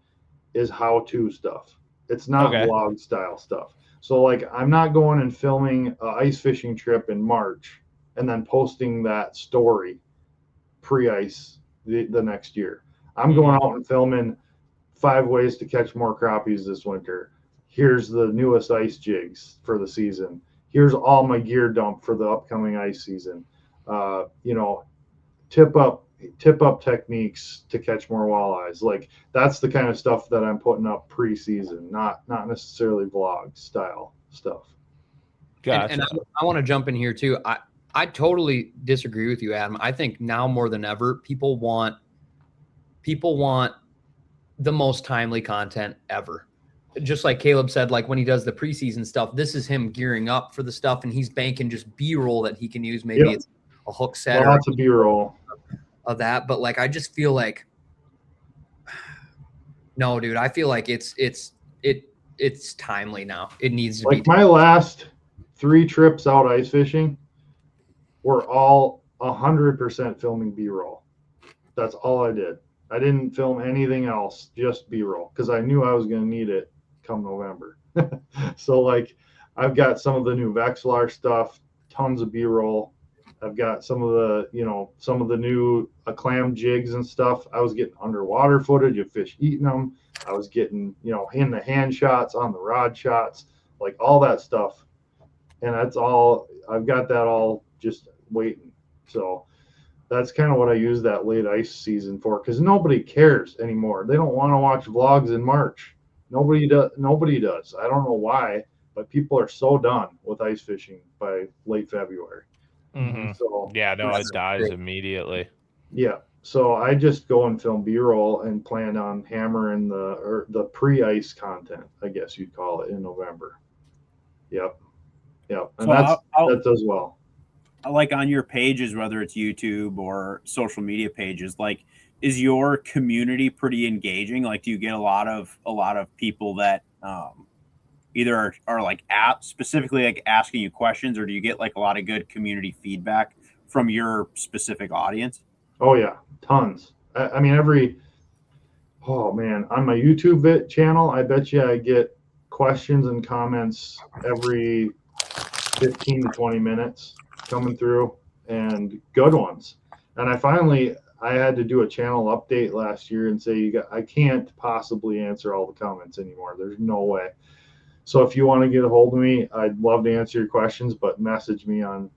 is how-to stuff. It's not vlog style stuff. So, like, I'm not going and filming an ice fishing trip in March and then posting that story pre-ice the next year. I'm going out and filming 5 ways to catch more crappies this winter. Here's the newest ice jigs for the season. Here's all my gear dump for the upcoming ice season. Tip up techniques to catch more walleyes. Like, that's the kind of stuff that I'm putting up pre-season, not necessarily vlog style stuff. Gotcha. And I want to jump in here too. I totally disagree with you, Adam. I think now more than ever, people want the most timely content ever. Just like Caleb said, like, when he does the preseason stuff, this is him gearing up for the stuff, and he's banking just B-roll that he can use. Maybe it's a hook set or lots of B-roll of that. But, like, I just feel like, no, dude, I feel like it's timely now. It needs to be. Like, my last 3 trips out ice fishing were all 100% filming B-roll. That's all I did. I didn't film anything else, just B-roll, because I knew I was going to need it come November. So, like, I've got some of the new Vexilar stuff, tons of B-roll. I've got some of the new clam jigs and stuff. I was getting underwater footage of fish eating them. I was getting, in the hand shots, on the rod shots, like, all that stuff. And that's all, I've got that all just waiting. So that's kind of what I use that late ice season for, because nobody cares anymore. They don't want to watch vlogs in March. Nobody does. I don't know why, but people are so done with ice fishing by late February. So it dies immediately. Yeah. So I just go and film B-roll and plan on hammering the pre-ice content, I guess you'd call it, in November. Yep. And so that does well. Like, on your pages, whether it's YouTube or social media pages, like, is your community pretty engaging? Like, do you get a lot of people that either are like specifically like asking you questions, or do you get like a lot of good community feedback from your specific audience? Oh yeah, tons. I mean, on my YouTube channel, I bet you I get questions and comments every 15 to 20 minutes coming through, and good ones. And I had to do a channel update last year and say, I can't possibly answer all the comments anymore. There's no way. So if you want to get a hold of me, I'd love to answer your questions, but message me on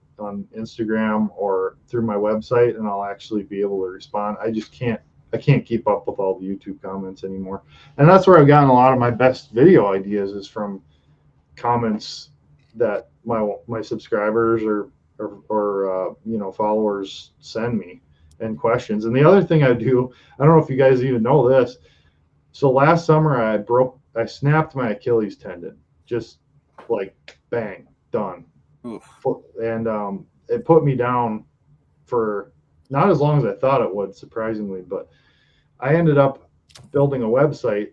Instagram or through my website, and I'll actually be able to respond. I can't keep up with all the YouTube comments anymore. And that's where I've gotten a lot of my best video ideas, is from comments that my subscribers or followers send me and questions. And the other thing I do, I don't know if you guys even know this. So last summer I snapped my Achilles tendon, just like bang, done. Oof. And it put me down for not as long as I thought it would, surprisingly, but I ended up building a website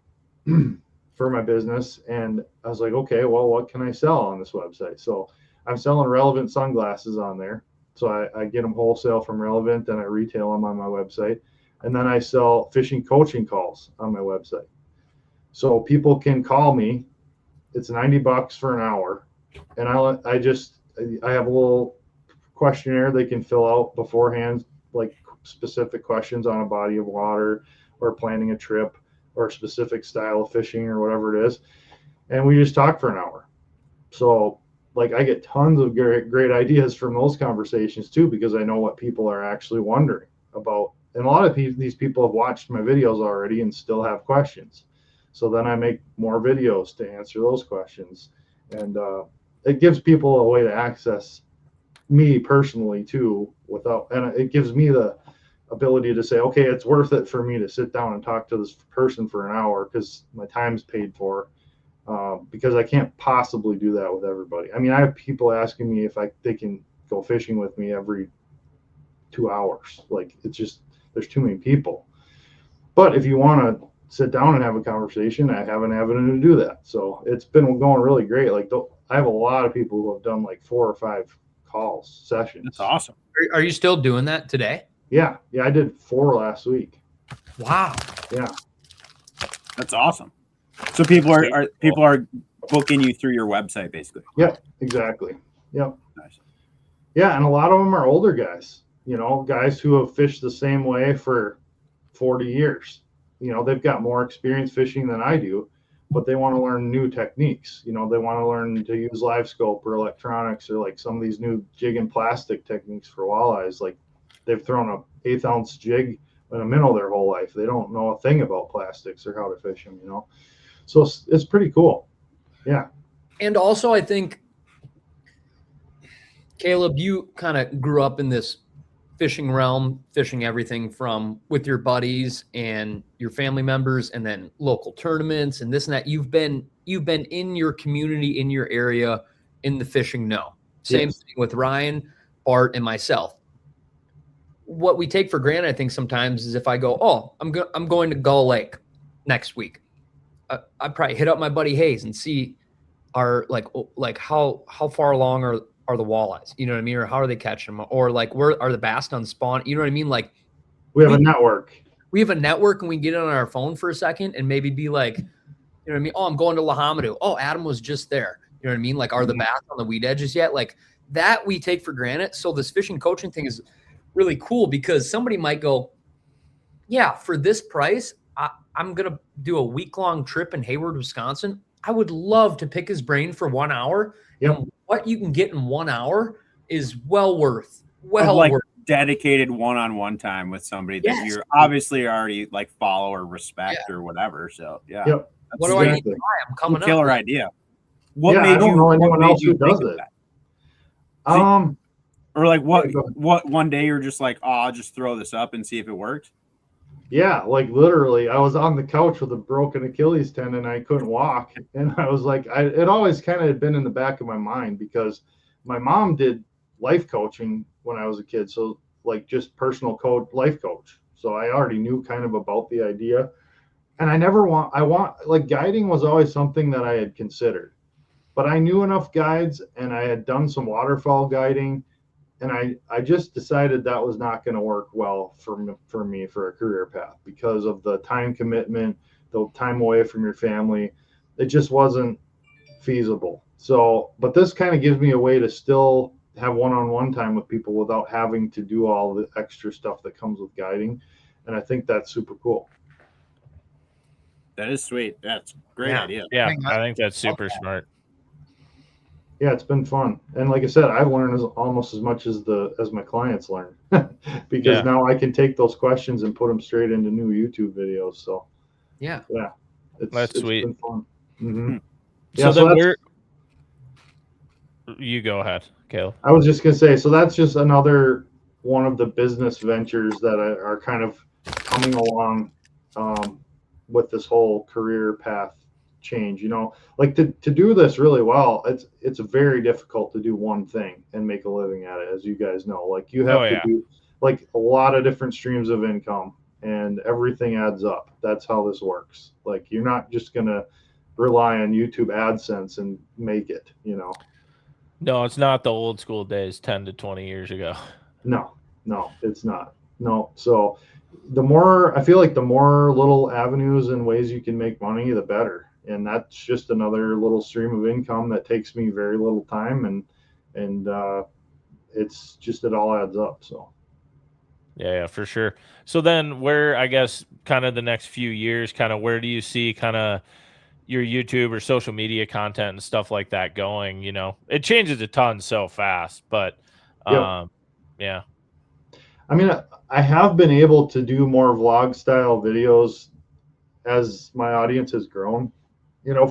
for my business, and I was like, okay, well, what can I sell on this website? So I'm selling Relevant sunglasses on there. So I get them wholesale from Relevant, and I retail them on my website. And then I sell fishing coaching calls on my website. So people can call me. It's $90 for an hour. And I have a little questionnaire they can fill out beforehand, like specific questions on a body of water or planning a trip or a specific style of fishing or whatever it is. And we just talk for an hour. So like I get tons of great ideas from those conversations too, because I know what people are actually wondering about. And a lot of these people have watched my videos already and still have questions. So then I make more videos to answer those questions. And it gives people a way to access me personally too, and it gives me the ability to say, okay, it's worth it for me to sit down and talk to this person for an hour because my time's paid for. Because I can't possibly do that with everybody. I mean, I have people asking me if they can go fishing with me every 2 hours. Like it's just, there's too many people. But if you want to sit down and have a conversation, I have an avenue to do that. So it's been going really great. Like I have a lot of people who have done like 4 or 5 sessions. That's awesome. Are you still doing that today? Yeah. I did 4 last week. Wow. Yeah. That's awesome. So people are booking you through your website, basically. Yeah, exactly. Yep. Nice. Yeah, and a lot of them are older guys. Guys who have fished the same way for 40 years. They've got more experience fishing than I do, but they want to learn new techniques. They want to learn to use live scope or electronics or like some of these new jig and plastic techniques for walleyes. Like they've thrown a 1/8 ounce jig and a minnow their whole life. They don't know a thing about plastics or how to fish them. So it's pretty cool. Yeah. And also, I think, Caleb, you kind of grew up in this fishing realm, fishing everything from with your buddies and your family members and then local tournaments and this and that. You've been in your community, in your area, in the fishing know. Same thing with Ryan, Bart, and myself. What we take for granted, I think, sometimes is if I go, oh, I'm going to Gull Lake next week. I'd probably hit up my buddy Hayes and see how far along are the walleyes, you know what I mean? Or how are they catching them? Or like where are the bass done spawn? You know what I mean? Like we have a network. We have a network and we get it on our phone for a second and maybe be like, you know what I mean? Oh, I'm going to Lahamadu. Oh, Adam was just there. You know what I mean? Like, are the bass on the weed edges yet? Like that we take for granted. So this fishing coaching thing is really cool because somebody might go, yeah, for this price, I'm going to do a week-long trip in Hayward, Wisconsin. I would love to pick his brain for 1 hour. Yep. And what you can get in 1 hour is well worth dedicated one-on-one time with somebody that you obviously already like follow or respect or whatever. So yeah. Yep. What do I need to buy? I'm coming killer up. idea. What made I don't you know anyone else who does it? That? Or like what one day you're just like, oh, I'll just throw this up and see if it worked. Yeah, like literally, I was on the couch with a broken Achilles tendon. I couldn't walk, and I was like, it always kind of had been in the back of my mind because my mom did life coaching when I was a kid, so like just personal life coach. So I already knew kind of about the idea, and like guiding was always something that I had considered, but I knew enough guides, and I had done some waterfowl guiding. And I just decided that was not going to work well for me for a career path because of the time commitment, the time away from your family. It just wasn't feasible. So, but this kind of gives me a way to still have one-on-one time with people without having to do all the extra stuff that comes with guiding. And I think that's super cool. That is sweet. That's a great idea. Yeah, I think that's super smart. Yeah, it's been fun, and like I said, I've learned almost as much as my clients learn because now I can take those questions and put them straight into new YouTube videos. So yeah, it's sweet. Been fun. Mm-hmm. So then You go ahead, Caleb. I was just gonna say, so that's just another one of the business ventures that are kind of coming along with this whole career path change. Like to do this really well, it's very difficult to do one thing and make a living at it, as you guys know. Like you have to do like a lot of different streams of income, and everything adds up. That's how this works. Like you're not just gonna rely on YouTube AdSense and make it. No, it's not the old school days 10 to 20 years ago. No, it's not. No. So I feel like the more little avenues and ways you can make money, the better. And that's just another little stream of income that takes me very little time, and it's just, it all adds up. So. Yeah, for sure. So then where, I guess, kind of the next few years, kind of where do you see kind of your YouTube or social media content and stuff like that going? It changes a ton so fast, but yeah. I mean, I have been able to do more vlog style videos as my audience has grown.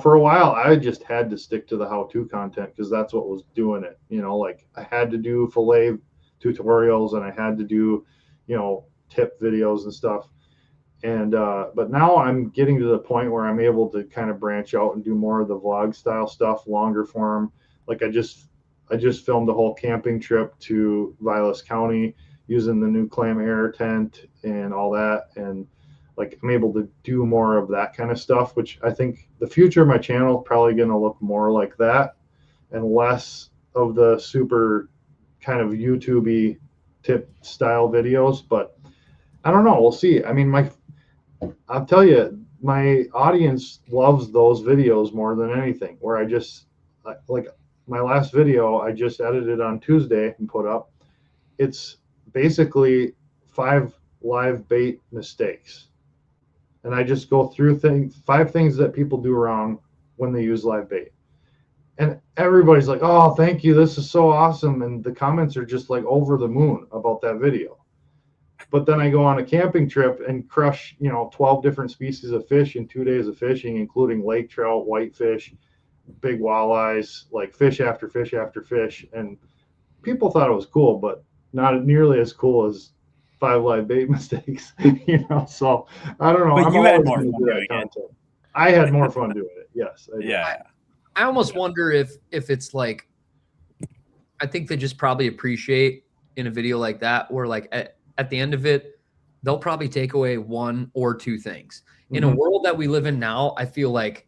For a while, I just had to stick to the how-to content because that's what was doing it. Like I had to do fillet tutorials and I had to do, tip videos and stuff. And but now I'm getting to the point where I'm able to kind of branch out and do more of the vlog style stuff, longer form. Like I just filmed a whole camping trip to Vilas County using the new clam air tent and all that, and like I'm able to do more of that kind of stuff, which I think the future of my channel is probably going to look more like that and less of the super kind of YouTube-y tip style videos. But I don't know, we'll see. I mean, I'll tell you, my audience loves those videos more than anything, where I just, like my last video, I just edited on Tuesday and put up. It's basically 5 live bait mistakes. And I just go through 5 things that people do wrong when they use live bait. And everybody's like, oh, thank you, this is so awesome. And the comments are just like over the moon about that video. But then I go on a camping trip and crush, 12 different species of fish in 2 days of fishing, including lake trout, whitefish, big walleyes, like fish after fish after fish. And people thought it was cool, but not nearly as cool as 5 live bait mistakes, So I don't know. But you had more fun doing it. I had more fun doing it. Yes. Yeah. I almost wonder if it's like, I think they just probably appreciate in a video like that, where like at the end of it, they'll probably take away 1 or 2 things. In a world that we live in now, I feel like,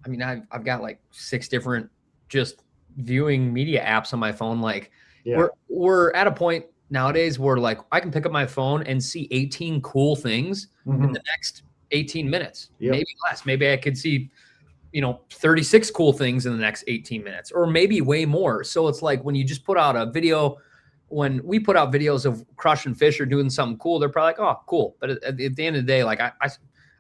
I mean, I've got like 6 different just viewing media apps on my phone. Like we're at a point nowadays where like I can pick up my phone and see 18 cool things in the next 18 minutes, maybe less. Maybe I could see, 36 cool things in the next 18 minutes, or maybe way more. So it's like when you just put out a video, when we put out videos of crushing fish or doing something cool, they're probably like, oh, cool. But at the end of the day, like I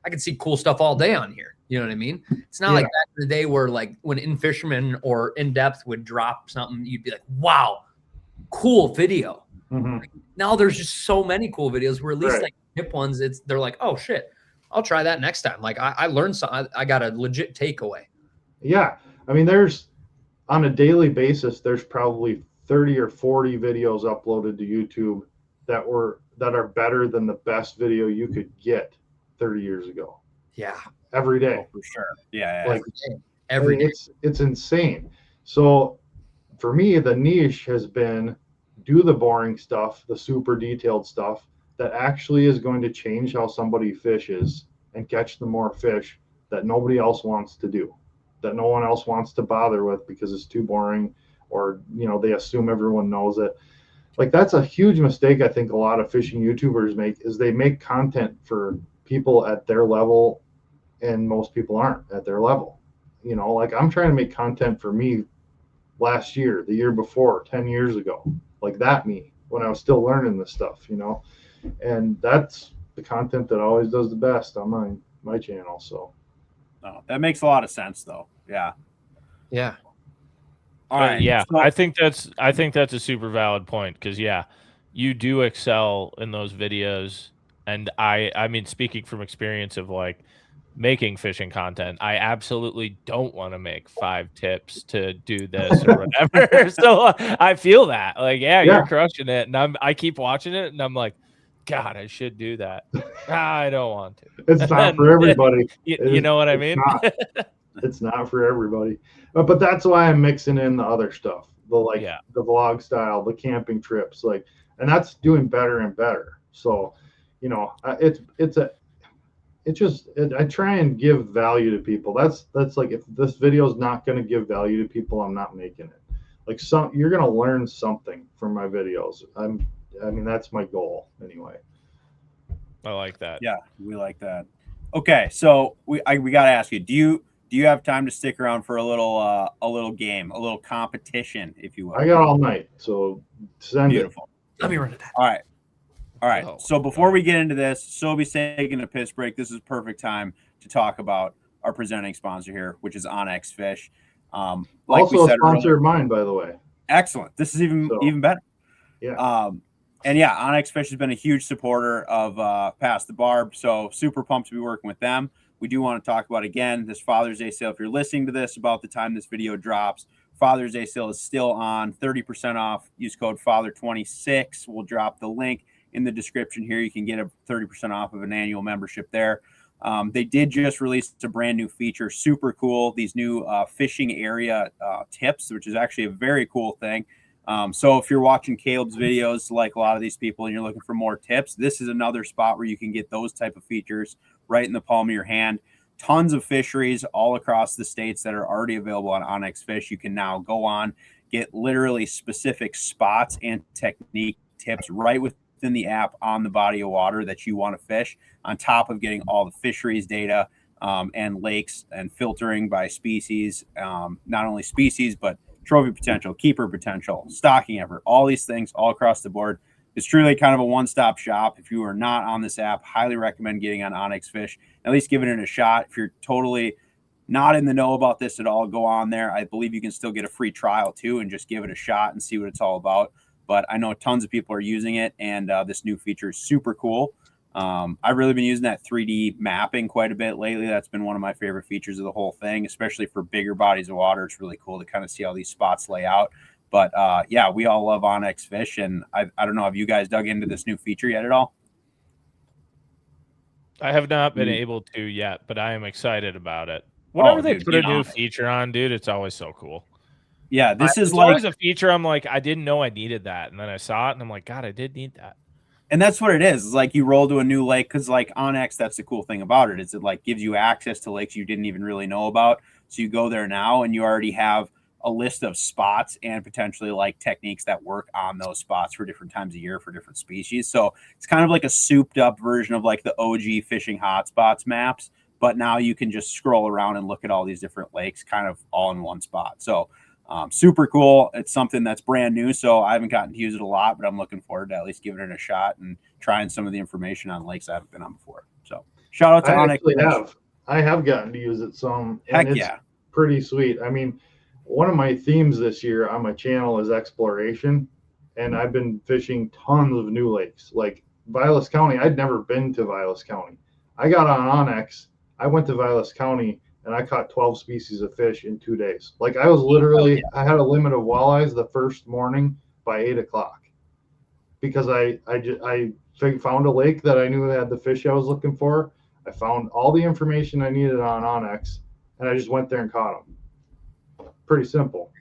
can see cool stuff all day on here. You know what I mean? It's not like back in the day where like when In Fisherman or In Depth would drop something, you'd be like, wow, cool video. Like, now there's just so many cool videos where at least like tip ones, they're like, oh shit, I'll try that next time. Like I learned something. I got a legit takeaway. Yeah. I mean, there's on a daily basis, there's probably 30 or 40 videos uploaded to YouTube that are better than the best video you could get 30 years ago. Yeah. Every day. Oh, for sure. Yeah. Like every day. It's insane. So for me, the niche has been do the boring stuff, the super detailed stuff that actually is going to change how somebody fishes and catch the more fish that nobody else wants to do, that no one else wants to bother with because it's too boring, or they assume everyone knows it. Like that's a huge mistake I think a lot of fishing YouTubers make, is they make content for people at their level, and most people aren't at their level. Like I'm trying to make content for me last year, the year before, 10 years ago, like that me when I was still learning this stuff, and that's the content that always does the best on my channel. So that makes a lot of sense though. Yeah. All right. Yeah. So, I think that's a super valid point, because you do excel in those videos. And I mean, speaking from experience of like making fishing content. I absolutely don't want to make 5 tips to do this or whatever. So I feel that like, yeah, you're crushing it. And I keep watching it and I'm like, God, I should do that. I don't want to. It's not for everybody. You know what I mean? It's not for everybody. But that's why I'm mixing in the other stuff. The vlog style, the camping trips, and that's doing better and better. So, I try and give value to people. That's like, if this video is not going to give value to people, I'm not making it. Like, you're going to learn something from my videos. That's my goal anyway. I like that. Yeah, we like that. Okay, so we got to ask you, do you have time to stick around for a little game, a little competition, if you will? I got all night, so send Beautiful. it. Let me run it down. All right. So before we get into this, Sobi's taking a piss break. This is perfect time to talk about our presenting sponsor here, which is Onyx Fish. Like also a sponsor of mine, by the way. Excellent. This is even better. Yeah. And yeah, Onyx Fish has been a huge supporter of Past the Barb, so super pumped to be working with them. We do want to talk about, again, this Father's Day sale. If you're listening to this about the time this video drops, Father's Day sale is still on, 30% off. Use code FATHER26. We'll drop the link in the description here. You can get a 30% off of an annual membership there. They did just release a brand new feature, super cool. These new fishing area tips, which is actually a very cool thing. So if you're watching Caleb's videos, like a lot of these people, and you're looking for more tips, this is another spot where you can get those type of features right in the palm of your hand. Tons of fisheries all across the states that are already available on Onyx Fish. You can now go on, get literally specific spots and technique tips right within the app on the body of water that you want to fish, on top of getting all the fisheries data and lakes and filtering by species, not only species, but trophy potential, keeper potential, stocking effort, all these things all across the board. It's truly kind of a one-stop shop. If you are not on this app, highly recommend getting on Onyx Fish, at least giving it a shot. If you're totally not in the know about this at all, go on there. I believe you can still get a free trial too and just give it a shot and see what it's all about. But I know tons of people are using it, and this new feature is super cool. I've really been using that 3D mapping quite a bit lately. That's been one of my favorite features of the whole thing, especially for bigger bodies of water. It's really cool to kind of see how these spots lay out. But yeah, we all love Onyx Fish, and I don't know, have you guys dug into this new feature yet at all? I have not been able to yet, but I am excited about it. Whenever they put a new feature on, dude, it's always so cool. Yeah, this is like always a feature. I'm like, I didn't know I needed that, and then I saw it, and I'm like, God, I did need that. And that's what it is. It's like you roll to a new lake, because like Onyx, that's the cool thing about it, is it like gives you access to lakes you didn't even really know about. So you go there now, and you already have a list of spots and potentially like techniques that work on those spots for different times of year for different species. So it's kind of like a souped up version of like the OG fishing hotspots maps, but now you can just scroll around and look at all these different lakes kind of all in one spot. So super cool. It's something that's brand new, so I haven't gotten to use it a lot, but I'm looking forward to at least giving it a shot and trying some of the information on lakes I haven't been on before. So shout out to Onyx. I have gotten to use it some. Heck yeah. Pretty sweet. I mean, one of my themes this year on my channel is exploration, and I've been fishing tons of new lakes. Like Vilas County, I'd never been to Vilas County. I got on Onyx, I went to Vilas County, and I caught 12 species of fish in 2 days. Like I was literally, I had a limit of walleyes the first morning by 8 o'clock because I found a lake that I knew had the fish I was looking for. I found all the information I needed on Onyx, and I just went there and caught them. Pretty simple.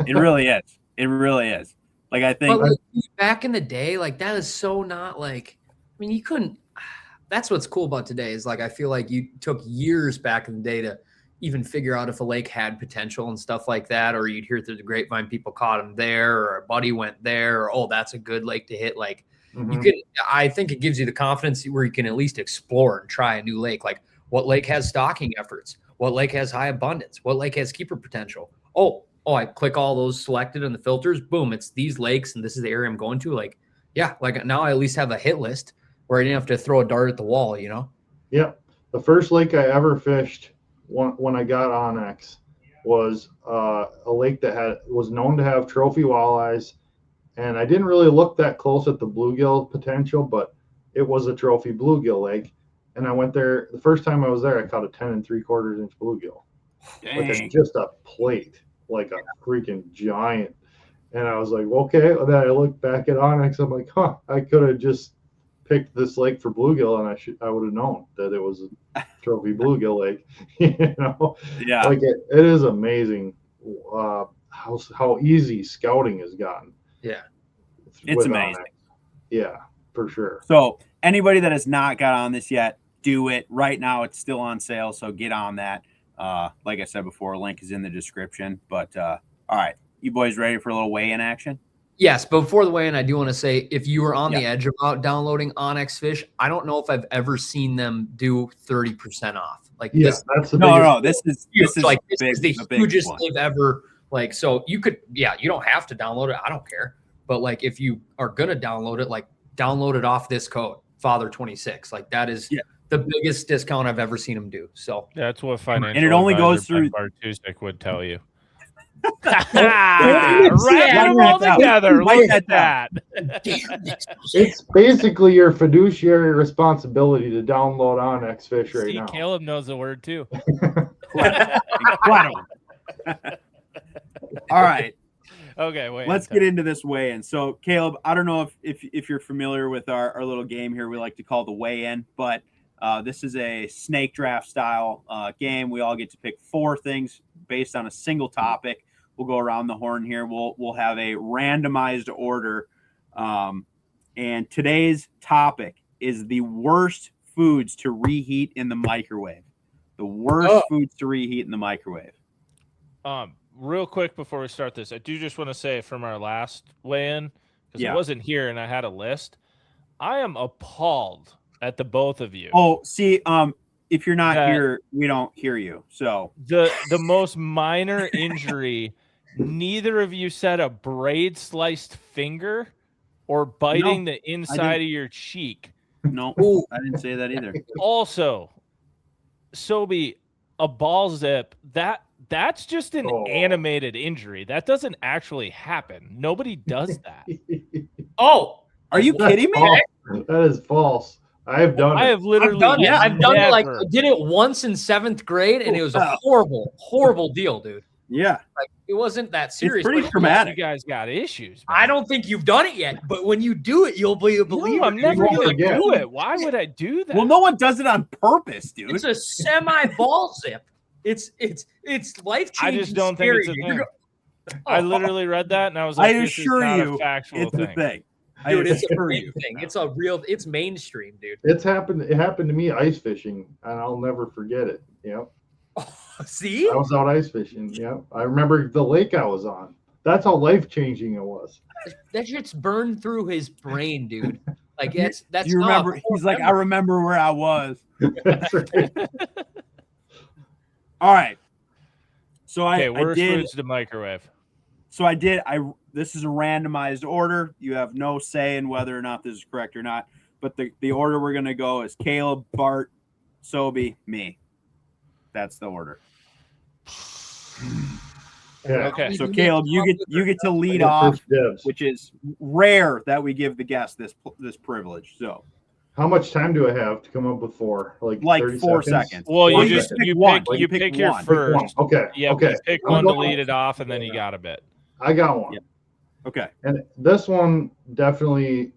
It really is. It really is. Like I think but like, back in the day, like that is so not like, I mean, you couldn't, that's what's cool about today is like, I feel like you took years back in the day to even figure out if a lake had potential and stuff like that, or you'd hear through the grapevine people caught them there, or a buddy went there, or, oh, that's a good lake to hit. Like you can, I think it gives you the confidence where you can at least explore and try a new lake. Like what lake has stocking efforts? What lake has high abundance? What lake has keeper potential? Oh, I click all those selected in the filters. Boom, it's these lakes, and this is the area I'm going to. Like, yeah, like now I at least have a hit list where I didn't have to throw a dart at the wall, you know? Yeah. The first lake I ever fished when I got Onyx was a lake that was known to have trophy walleyes, and I didn't really look that close at the bluegill potential, but it was a trophy bluegill lake. And I went there. The first time I was there, I caught a 10 3/4 inch bluegill. Dang. Just a plate, like a freaking giant. And I was like, okay. And then I looked back at Onyx. I'm like, I could have just picked this lake for bluegill, and I would have known that it was a trophy bluegill lake. Yeah. Like it is amazing how easy scouting has gotten. Yeah. It's amazing. Onyx. Yeah, for sure. So anybody that has not got on this yet, do it right now. It's still on sale, so get on that. Like I said before, link is in the description. But all right, you boys ready for a little weigh-in action? Yes, but before the weigh-in, I do want to say, if you were on the edge about downloading Onyx Fish, I don't know if I've ever seen them do 30% off. Like that's the this is the hugest they've ever. Like, so you could, you don't have to download it. I don't care. But like, if you are gonna download it, like, download it off this code, Father26. Like, that is the biggest discount I've ever seen them do. So that's what financial and it only goes through Bart would tell you. Wrap them all together. Look at that. It's basically your fiduciary responsibility to download Onyx Fish right now. Caleb knows the word too. Incredible. All right. Okay, wait. Let's get into this weigh-in. So, Caleb, I don't know if you're familiar with our little game here we like to call the weigh-in, but this is a snake draft style game. We all get to pick 4 things based on a single topic. We'll go around the horn here. We'll have a randomized order. And today's topic is the worst foods to reheat in the microwave. The worst foods to reheat in the microwave. Real quick before we start this, I do just want to say from our last weigh-in, because I wasn't here and I had a list, I am appalled at the both of you. Oh, see, if you're not here, we don't hear you. So the most minor injury, neither of you said a braid sliced finger or biting the inside of your cheek. No, I didn't say that either. Also, Sobi, a ball zip, that's just an animated injury. That doesn't actually happen. Nobody does that. Are you kidding me? That is false. I have done it. I have literally I've done it. Like, I did it once in 7th grade, and it was a horrible deal, dude. Yeah. Like, it wasn't that serious. It's pretty traumatic. You guys got issues, man. I don't think you've done it yet, but when you do it, you'll be a believer. No, I'm never going to do it. Why would I do that? Well, no one does it on purpose, dude. It's a semi-ball zip. It's life-changing. I just don't think it's a thing. I literally read that, and I was like, I assure you, it's a thing. Dude, it's a big thing. It's mainstream, dude. It happened to me ice fishing, and I'll never forget it. Yep. See? I was out ice fishing. Yep. I remember the lake I was on. That's how life-changing it was. That shit's burned through his brain, dude. Like, that's you remember? He's like, I remember where I was. That's right. All right. So worst foods to microwave. So this is a randomized order. You have no say in whether or not this is correct or not. But the order we're going to go is Caleb, Bart, Sobi, me. That's the order. Yeah. Okay. So Caleb, you get to lead off, which is rare that we give the guest this privilege. So how much time do I have to come up with 4? Like 4 seconds. Well, you pick your Pick first. one. Okay. Yeah. Okay. Pick one to lead it off, and then you got a bit. I got one. Yeah. Okay. And this one definitely,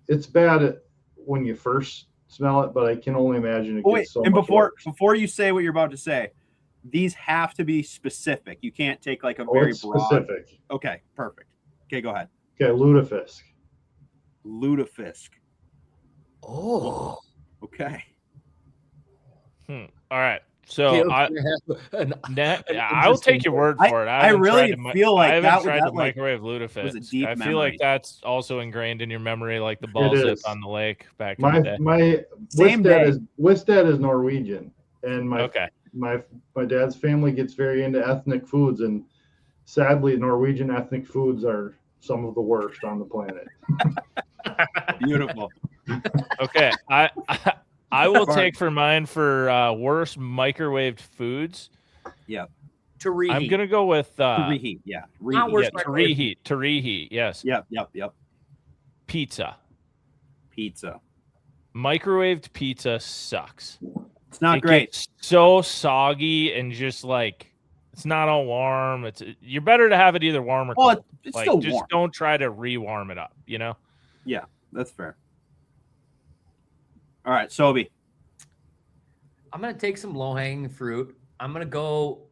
it's bad when you first smell it, but I can only imagine it gets so much worse. Before you say what you're about to say, these have to be specific. You can't take like a very broad. Specific. Okay, perfect. Okay, go ahead. Okay, lutefisk. Oh. Okay. All right. So I'll take your word for it. I really feel like I haven't tried to like, microwave lutefisk. was a deep I feel memory. like that's also ingrained in your memory, like the ball zip on the lake back in the day. My Wistad is Norwegian, and my dad's family gets very into ethnic foods, and sadly, Norwegian ethnic foods are some of the worst on the planet. Beautiful. Okay, I will take for mine for worst microwaved foods. Yeah. To reheat. I'm gonna go with to reheat. Yeah. To reheat. Yes. Yep. Pizza. microwaved pizza sucks. It's not It great. gets so soggy and just like it's not all warm. You're better to have it either warm or cold. It's like, still just warm. don't try to re-warm it up, you know? Yeah, that's fair. All right, Sobi. I'm gonna take some low-hanging fruit. I'm gonna go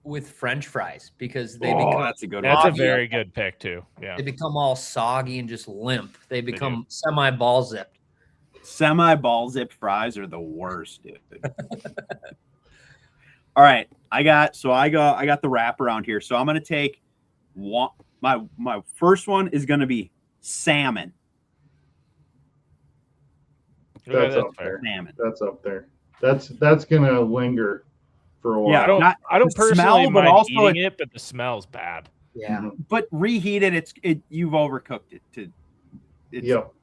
with French fries because they that's a good That's one. a very good pick too. Yeah. They become all soggy and just limp. They become semi-ball zipped. Semi-ball zipped fries are the worst, dude. All right, I got the wraparound here. So I'm gonna take one. My first one is gonna be salmon. That's up fair. there. Salmon. That's up there. That's gonna linger for a while. Yeah, I don't personally smell, but mind also eating it, but the smell's bad. Yeah. But reheated, you've overcooked it. Yep.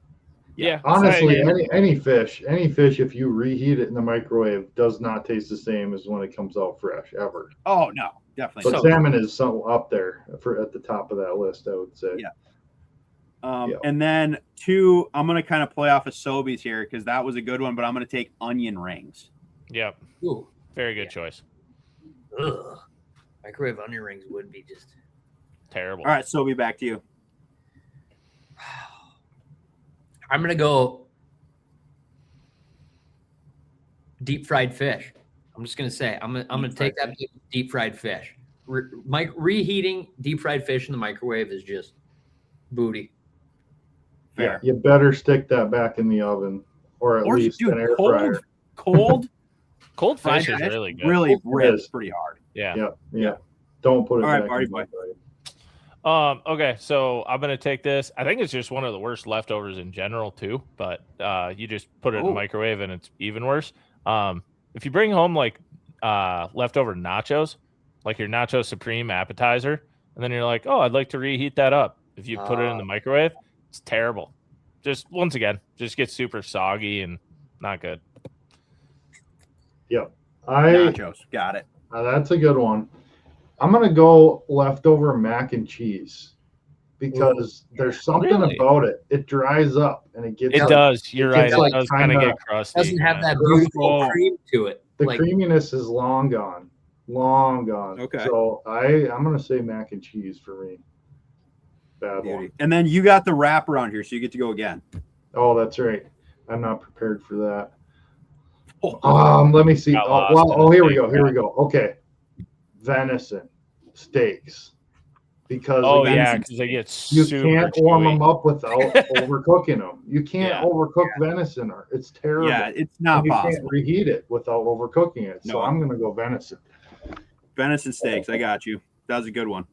Yeah. Honestly, sorry, any fish, if you reheat it in the microwave, does not taste the same as when it comes out fresh ever. Oh no, definitely. But salmon is so up there at the top of that list, I would say. Yeah. And then 2, I'm gonna kind of play off of Sobi's here because that was a good one, but I'm gonna take onion rings. Yep. Ooh. Very good choice. Ugh. Microwave onion rings would be just terrible. All right, Sobi, back to you. I'm gonna go deep fried fish. I'm just gonna say I'm gonna take that deep fried fish. Reheating deep fried fish in the microwave is just booty. Fair. Yeah, you better stick that back in the oven or at least an air fryer. Cold fried fish is fish really good. Really rips pretty hard. Yeah. Yeah. Don't put it All right, back Barty in the boy. microwave. Okay, so I'm gonna take this. I think it's just one of the worst leftovers in general too, but you just put it in the microwave and it's even worse. If you bring home like leftover nachos, like your nacho supreme appetizer, and then you're like, oh, I'd like to reheat that up. If you put it in the microwave, it's terrible. Just once again, just gets super soggy and not good. Yep. Nachos. Got it. That's a good one. I'm gonna go leftover mac and cheese because there's something about it. It dries up and it gets. It does. You're right. Like It does kind of get crusty. Doesn't have that beautiful cream to it. The creaminess is long gone. Long gone. Okay. So I'm gonna say mac and cheese for me. Bad one. And then you got the wraparound here, so you get to go again. Oh, that's right. I'm not prepared for that. Let me see. Here we go. Here we go. Okay. Venison steaks. Because because they get you super can't warm chewy. them up without overcooking them. You can't overcook venison. It's terrible. Yeah, it's not possible. You can't reheat it without overcooking it. So I'm going to go venison. Venison steaks. I got you. That was a good one.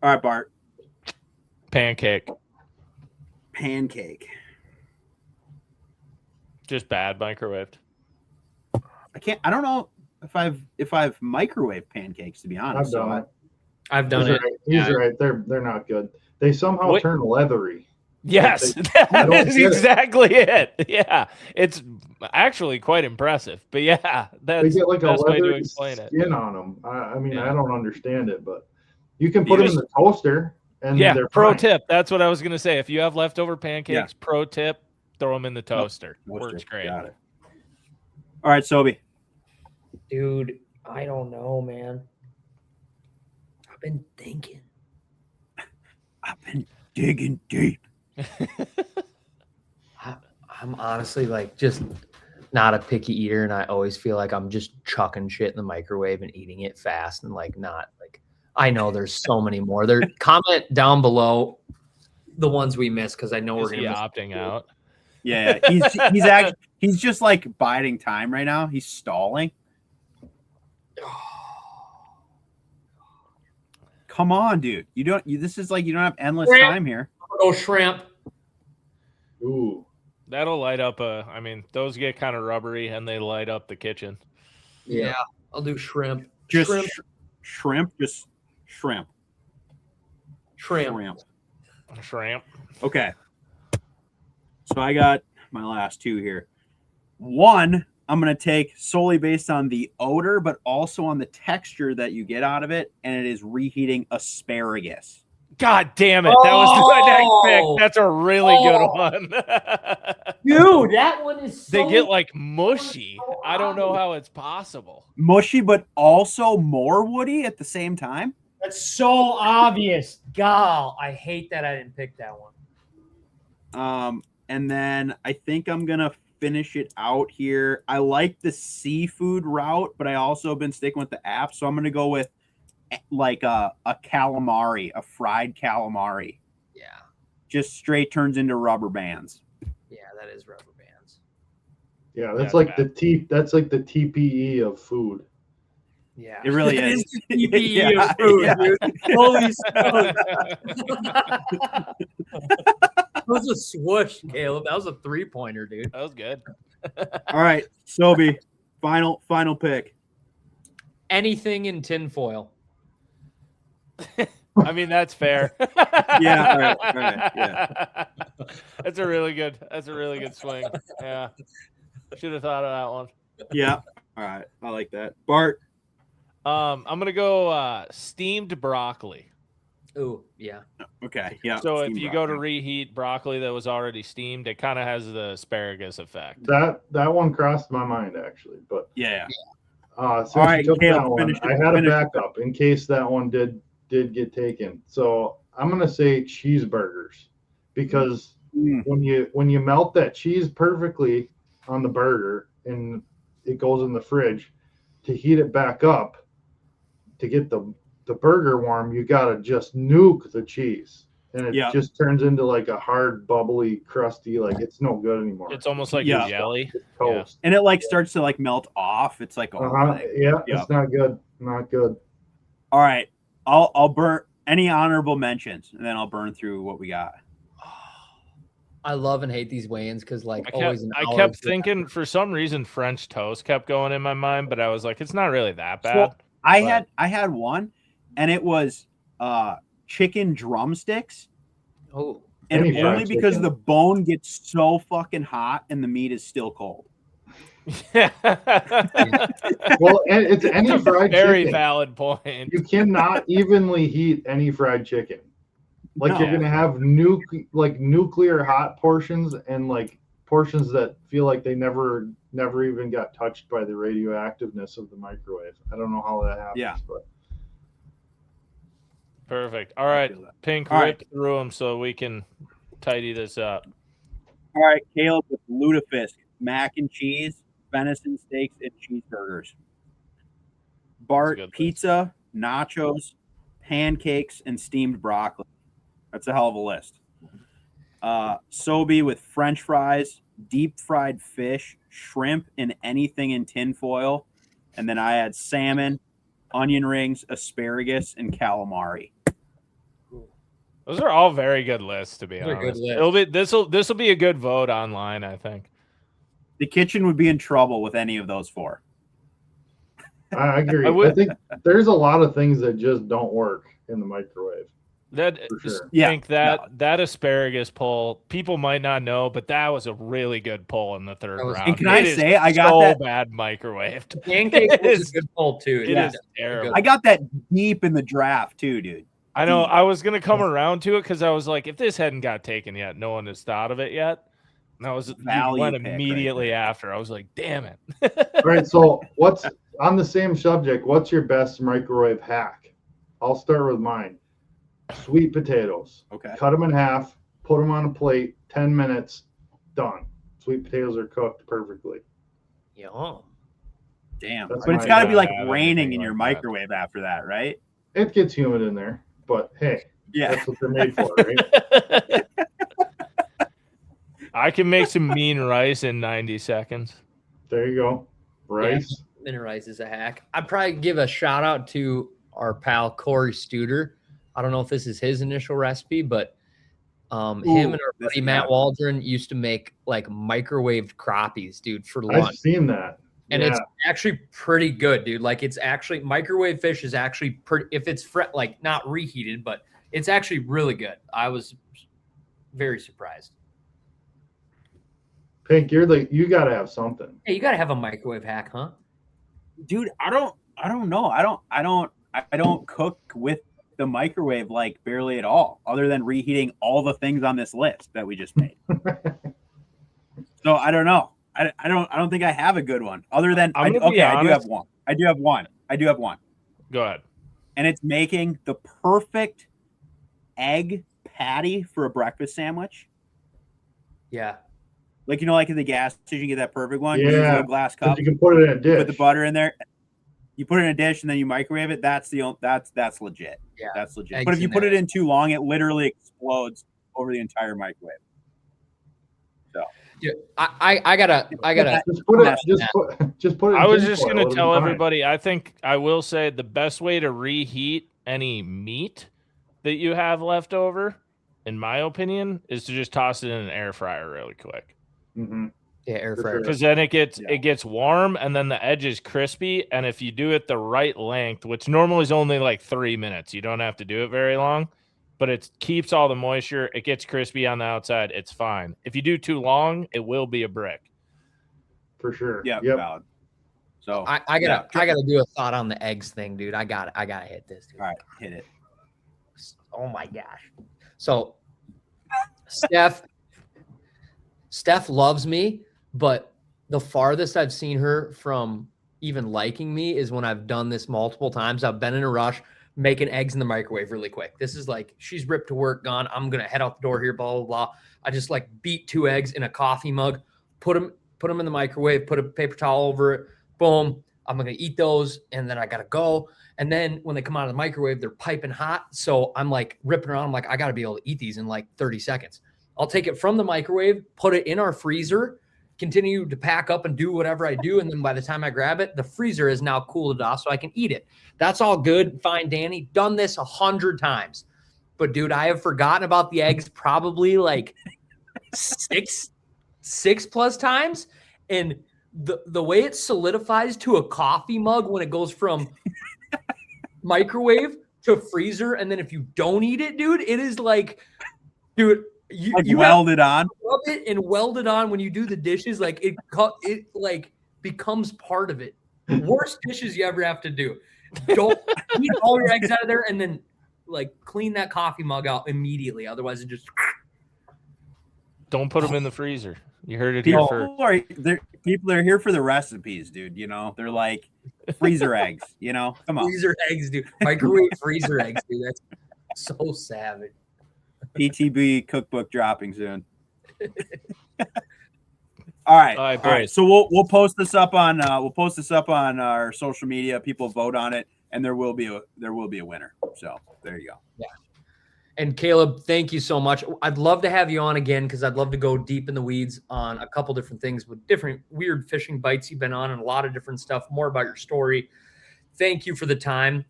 All right, Bart. Pancake. Just bad microwaved. I don't know if I've microwaved pancakes, to be honest. I've done it. He's right. They're not good. They somehow turn leathery. Yes, that is exactly it. Yeah, it's actually quite impressive. But yeah, that's they get like the best a way to leathery explain it. skin on them. I mean, I don't understand it, but you can put them in the toaster. And they're pro fine. tip. That's what I was gonna say. If you have leftover pancakes, pro tip: throw them in the toaster. Works great. Got it. All right, Sobi. Dude, I don't know, man. I've been thinking. I've been digging deep. I'm honestly like just not a picky eater, and I always feel like I'm just chucking shit in the microwave and eating it fast, and like not like I know there's so many more. There, comment down below the ones we missed because I know we're gonna be opting out. Yeah, he's just like biding time right now. He's stalling. Come on, dude. This is like you don't have endless time here. Oh, shrimp. Ooh. That'll light up I mean, those get kind of rubbery and they light up the kitchen. Yeah, I'll do shrimp. Just shrimp. Just shrimp. Shrimp. Okay. So I got my last 2 here. One, I'm going to take solely based on the odor, but also on the texture that you get out of it, and it is reheating asparagus. God damn it. That was my next pick. That's a really good one. Dude, that one is so... They get like mushy. I don't know how it's possible. Mushy, but also more woody at the same time. That's so obvious. God, I hate that I didn't pick that one. And then I think I'm going to finish it out here. I like the seafood route, but I also been sticking with the app. So I'm going to go with like a calamari, a fried calamari. Yeah. Just straight turns into rubber bands. Yeah, that is rubber bands. Yeah, that's like the TPE of food. Yeah. It really That is. the TPE Yeah, of food, yeah. dude. Holy smokes. That was a swoosh, Caleb. That was a 3-pointer, dude. That was good. All right, Sobi, final pick. Anything in tinfoil. I mean, that's fair. Yeah, all right, yeah. That's a really good swing. Yeah. Should have thought of that one. Yeah. All right. I like that. Bart. I'm gonna go steamed broccoli. Oh, yeah. Okay. Yeah. So if steamed you go to broccoli. reheat broccoli that was already steamed, it kind of has the asparagus effect. That one crossed my mind actually, but Yeah. since All right, you took Caleb, that one, finish it, I had a finish it. backup in case that one did get taken. So I'm gonna say cheeseburgers because when you melt that cheese perfectly on the burger and it goes in the fridge, to heat it back up to get the burger warm, you gotta just nuke the cheese, and it just turns into like a hard, bubbly, crusty. Like it's no good anymore. It's almost like Yeah. a jelly. It's toast. And it like starts to like melt off. It's like Yeah, it's not good. Not good. All right. I'll burn any honorable mentions, and then I'll burn through what we got. I love and hate these weigh-ins because, like, I kept thinking for some reason French toast kept going in my mind, but I was like, it's not really that bad. So I had one, and it was chicken drumsticks. Oh, and Any fried only because chicken. the bone gets so fucking hot and the meat is still cold. Yeah. Well, and it's any That's a fried very chicken. valid point. You cannot evenly heat any fried chicken. Like No. you're gonna have nuclear hot portions and like portions that feel like they never even got touched by the radioactiveness of the microwave. I don't know how that happens. Yeah. But Perfect. All right, feel that. Pink, All rip through them so we can tidy this up. All right, Caleb with lutefisk, mac and cheese, venison steaks, and cheeseburgers. Bart, good list. pizza, nachos, pancakes, and steamed broccoli. That's a hell of a list. Sobi with French fries, deep fried fish, shrimp, and anything in tinfoil. And then I had salmon, onion rings, asparagus, and calamari. Those are all very good lists, to be They're good honest. lists. It'll be this will be a good vote online, I think. The kitchen would be in trouble with any of those four. I agree. I I think there's a lot of things that just don't work in the microwave. That For sure. Yeah, think that asparagus pull, people might not know, but that was a really good pull in the third That was- round. And can I It is say, I got so that- bad microwaved. pancake It was is- a good pull too. It Yeah. is terrible. I got that deep in the draft too, dude. I know. I was gonna come around to it because I was like, if this hadn't got taken yet, no one has thought of it yet. And I was Value went pick right immediately there. after. I was like, damn it. All right, so what's on the same subject? What's your best microwave hack? I'll start with mine. Sweet potatoes. Okay. Cut them in half, put them on a plate, 10 minutes, done. Sweet potatoes are cooked perfectly. Yeah. Damn. That's But it's my got to be bad. like I don't raining think in your like that. microwave after that, right? It gets humid in there, but hey, Yeah. that's what they're made for, right? I can make some mean rice in 90 seconds. There you go. Rice. Minute rice is a hack. I'd probably give a shout out to our pal Corey Studer. I don't know if this is his initial recipe, but him and our this buddy is Matt bad. Waldron used to make like microwaved crappies, dude, for I've lunch. seen that. And it's actually pretty good, dude. Like it's actually microwave fish is actually pretty if it's like not reheated, but it's actually really good. I was very surprised. Pink, you gotta have something. Hey, you gotta have a microwave hack, huh? Dude, I don't know. I don't cook with the microwave like barely at all, other than reheating all the things on this list that we just made. So I don't know. I don't think I have a good one other than I do have one. I do have one. Go ahead. And it's making the perfect egg patty for a breakfast sandwich. Yeah. Like, like at the gas station, you get that perfect one. Yeah. You use a little glass cup. You can put it in a dish. Put the butter in there. You put it in a dish and then you microwave it. That's legit. Yeah. That's legit. Eggs but if you in put there. it in too long, it literally explodes over the entire microwave. So Yeah, I gotta. Just put it. I was in just tinfoil, going to it'll be tell fine. everybody, I think I will say the best way to reheat any meat that you have left over, in my opinion, is to just toss it in an air fryer really quick. Mhm. Yeah, air For fryer. sure. Because then it gets warm and then the edge is crispy. And if you do it the right length, which normally is only like 3 minutes, you don't have to do it very long, but it keeps all the moisture. It gets crispy on the outside. It's fine. If you do too long, it will be a brick. For sure. yeah, Yep. valid. So I gotta do a thought on the eggs thing, dude. I gotta hit this, dude. all right, hit it. Oh my gosh. So Steph loves me, but the farthest I've seen her from even liking me is when I've done this multiple times. I've been in a rush, making eggs in the microwave really quick. This is like, she's ripped to work, gone. I'm going to head out the door here, blah, blah, blah. I just like beat 2 eggs in a coffee mug, put them in the microwave, put a paper towel over it. Boom. I'm going to eat those. And then I got to go. And then when they come out of the microwave, they're piping hot. So I'm like ripping around. I'm like, I got to be able to eat these in like 30 seconds. I'll take it from the microwave, put it in our freezer, continue to pack up and do whatever I do. And then by the time I grab it, the freezer is now cooled off so I can eat it. That's all good. Fine, Danny. Done this 100 times. But dude, I have forgotten about the eggs probably like six plus times. And the way it solidifies to a coffee mug when it goes from microwave to freezer, and then if you don't eat it, dude, it is like, dude, you welded on. Rub it and weld it on when you do the dishes. Like it like becomes part of it. Worst dishes you ever have to do. Don't eat all your eggs out of there and then like clean that coffee mug out immediately. Otherwise, it just don't put them in the freezer. You heard it here first. People are here for the recipes, dude. They're like freezer eggs. Come on, freezer eggs, dude. Microwave freezer eggs, dude. That's so savage. PTB cookbook dropping soon. All right. So we'll post this up on our social media. People vote on it, and there will be a winner. So there you go. Yeah. And Caleb, thank you so much. I'd love to have you on again because I'd love to go deep in the weeds on a couple different things with different weird fishing bites you've been on and a lot of different stuff. More about your story. Thank you for the time.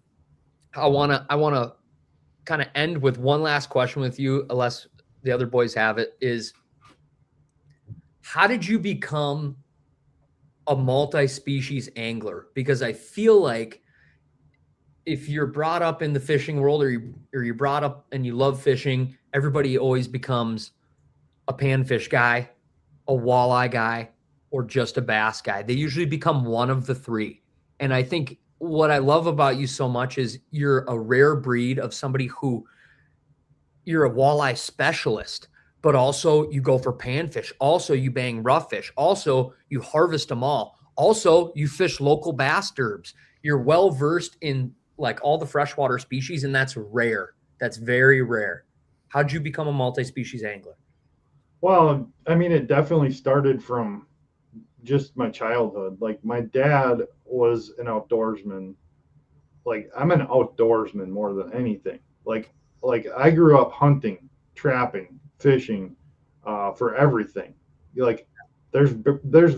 I wanna kind of end with one last question with you, unless the other boys have it, is how did you become a multi-species angler? Because I feel like if you're brought up in the fishing world or you're brought up and you love fishing, everybody always becomes a panfish guy, a walleye guy, or just a bass guy. They usually become one of the three. And I think what I love about you so much is you're a rare breed of somebody who you're a walleye specialist, but also you go for panfish. Also, you bang rough fish. Also, you harvest them all. Also, you fish local bass derbs. You're well-versed in like all the freshwater species, and that's rare. That's very rare. How'd you become a multi-species angler? Well, I mean, it definitely started from just my childhood. Like my dad was an outdoorsman. Like I'm an outdoorsman more than anything. Like I grew up hunting, trapping, fishing, for everything. Like there's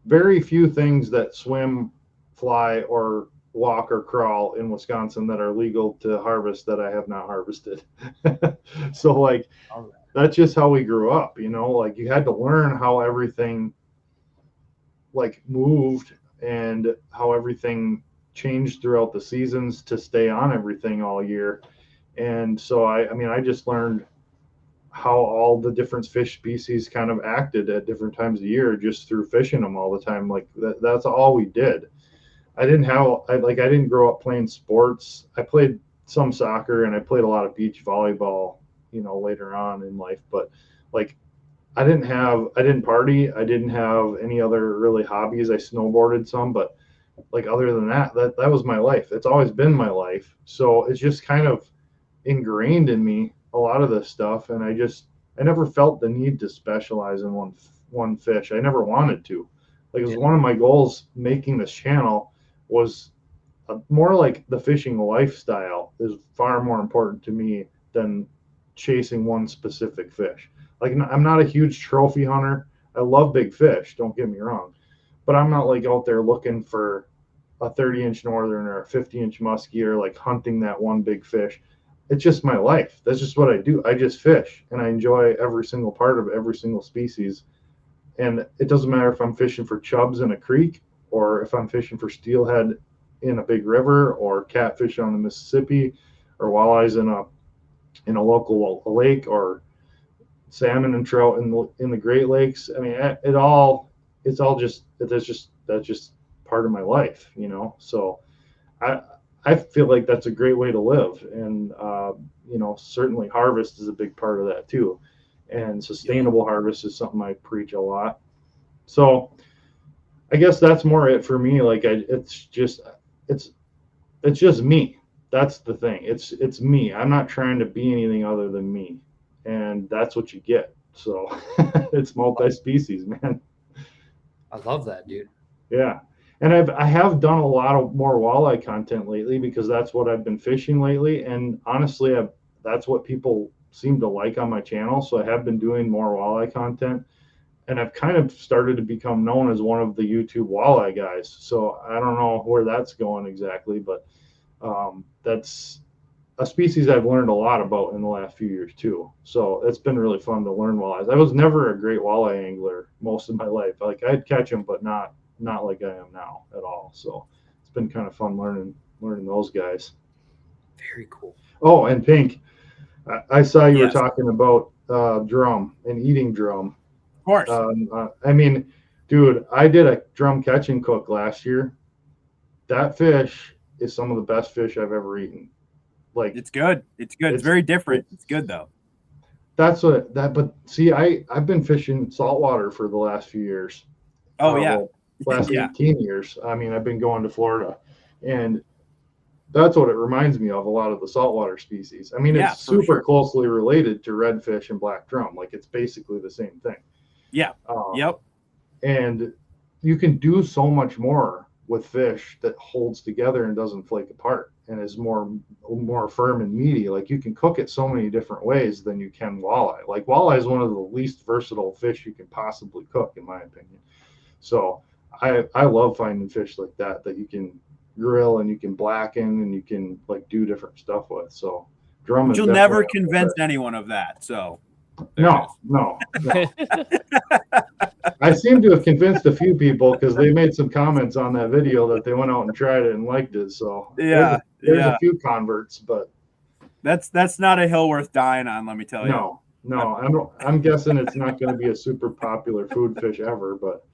very few things that swim, fly, or walk or crawl in Wisconsin that are legal to harvest that I have not harvested. So like that's just how we grew up, like you had to learn how everything like moved and how everything changed throughout the seasons to stay on everything all year. And so I just learned how all the different fish species kind of acted at different times of year just through fishing them all the time. Like that's all we did. I didn't grow up playing sports. I played some soccer, and I played a lot of beach volleyball, later on in life. But like, I didn't party. I didn't have any other really hobbies. I snowboarded some, but like other than that was my life. It's always been my life. So it's just kind of ingrained in me, a lot of this stuff. And I never felt the need to specialize in one fish. I never wanted to. Like, it was one of my goals making this channel was more like the fishing lifestyle is far more important to me than chasing one specific fish. Like, I'm not a huge trophy hunter. I love big fish, don't get me wrong, but I'm not like out there looking for a 30-inch northern or a 50-inch muskie or like hunting that one big fish. It's just my life. That's just what I do. I just fish, and I enjoy every single part of every single species. And it doesn't matter if I'm fishing for chubs in a creek, or if I'm fishing for steelhead in a big river, or catfish on the Mississippi, or walleyes in a local lake, or salmon and trout in the Great Lakes. I mean, that's just part of my life, So I feel like that's a great way to live, and certainly harvest is a big part of that too, and sustainable harvest is something I preach a lot. So I guess that's more it for me. Like, it's just me. That's the thing. It's me. I'm not trying to be anything other than me, and that's what you get. So it's multi-species, man. I love that, dude. Yeah. And I have done a lot of more walleye content lately, because that's what I've been fishing lately. And honestly, that's what people seem to like on my channel. So I have been doing more walleye content, and I've kind of started to become known as one of the YouTube walleye guys. So I don't know where that's going exactly, but that's a species I've learned a lot about in the last few years too. So it's been really fun to learn walleyes. I was never a great walleye angler most of my life. Like, I'd catch them, but not like I am now at all. So it's been kind of fun learning those guys. Very cool. Oh, and Pink, I saw you were talking about drum and eating drum. Of course. I mean, dude, I did a drum catch and cook last year. That fish is some of the best fish I've ever eaten. Like, it's good. It's good. It's very different. It's good though. But see, I've been fishing saltwater for the last few years. Oh yeah. Last 18 years. I mean, I've been going to Florida, and that's what it reminds me of, a lot of the saltwater species. I mean, it's super closely related to redfish and black drum. Like, it's basically the same thing. Yeah. Yep. And you can do so much more with fish that holds together and doesn't flake apart and is more firm and meaty. Like, you can cook it so many different ways than you can walleye. Like, walleye is one of the least versatile fish you can possibly cook, in my opinion. So I love finding fish like that you can grill and you can blacken and you can like do different stuff with. So drum is. You'll never convince anyone of that. So no. I seem to have convinced a few people, because they made some comments on that video that they went out and tried it and liked it. So there's a few converts, but that's not a hill worth dying on. Let me tell you. No, I'm guessing it's not going to be a super popular food fish ever, but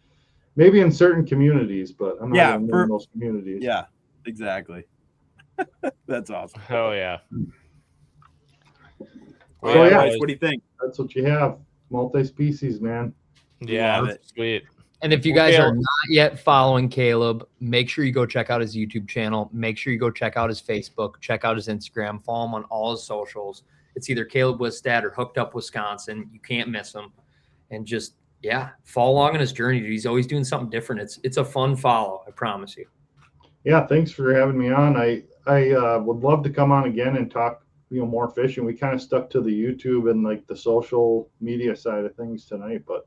maybe in certain communities, but I'm not in those communities. Yeah, exactly. That's awesome. Oh yeah. So what do you think? That's what you have. Multi-species, man. Yeah, that's sweet. And if you guys are not yet following Caleb, make sure you go check out his YouTube channel. Make sure you go check out his Facebook, check out his Instagram, follow him on all his socials. It's either Caleb Wistad or Hooked Up Wisconsin. You can't miss him. And just, follow along on his journey. He's always doing something different. It's a fun follow, I promise you. Yeah, thanks for having me on. I would love to come on again and talk, more fishing. We kind of stuck to the YouTube and like the social media side of things tonight, but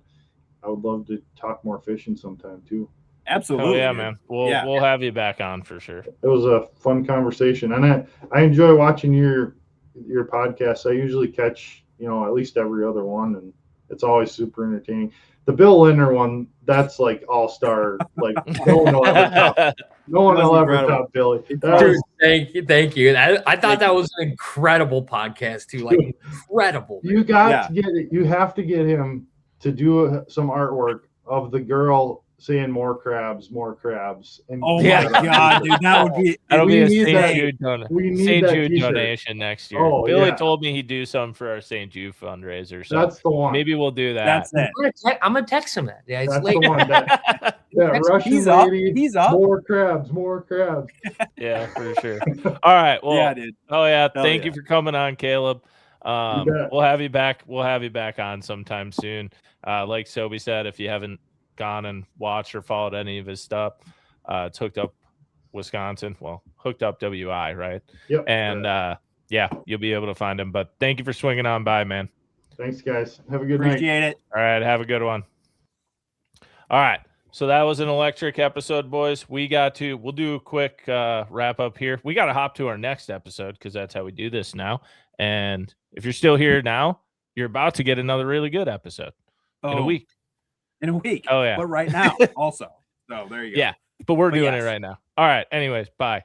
I would love to talk more fishing sometime too. Absolutely. Oh, yeah, man. We'll have you back on for sure. It was a fun conversation, and I enjoy watching your podcast. I usually catch, at least every other one, and it's always super entertaining. The Bill Lindner one, that's like all-star. Like, no one will ever top Billy. Dude, thank you. I thought that was an incredible podcast too. Like, incredible. You got to get it. You have to get him to do some artwork of the girl saying more crabs. And Oh Yeah. my God, dude, that would be. That'll We be a need St. that- Jude we need St. that Jude t-shirt. donation next year. Oh, Billy yeah. told me he'd do some for our St. Jude fundraiser. So That's the one. maybe we'll do that. That's it. I'm gonna text him that. Yeah, it's That's late. the one. That Russian He's up. lady. He's up. More crabs. Yeah, for sure. All right. Well, Yeah, dude. oh yeah. Hell Thank yeah. you for coming on, Caleb. bet. We'll have you back. We'll have you back on sometime soon. Like Sobi said, if you haven't gone and watched or followed any of his stuff, it's Hooked Up Wisconsin. Well, Hooked Up WI, right? Yep. And yeah, you'll be able to find him. But thank you for swinging on by, man. Thanks, guys. Have a good night. Appreciate it. All right, have a good one. All right. So that was an electric episode, boys. We'll do a quick wrap up here. We got to hop to our next episode because that's how we do this now. And if you're still here now, you're about to get another really good episode in a week. In a week. Oh, yeah. But right now, also. So there you go. Yeah, but we're But doing yes. it right now. All right. Anyways, bye.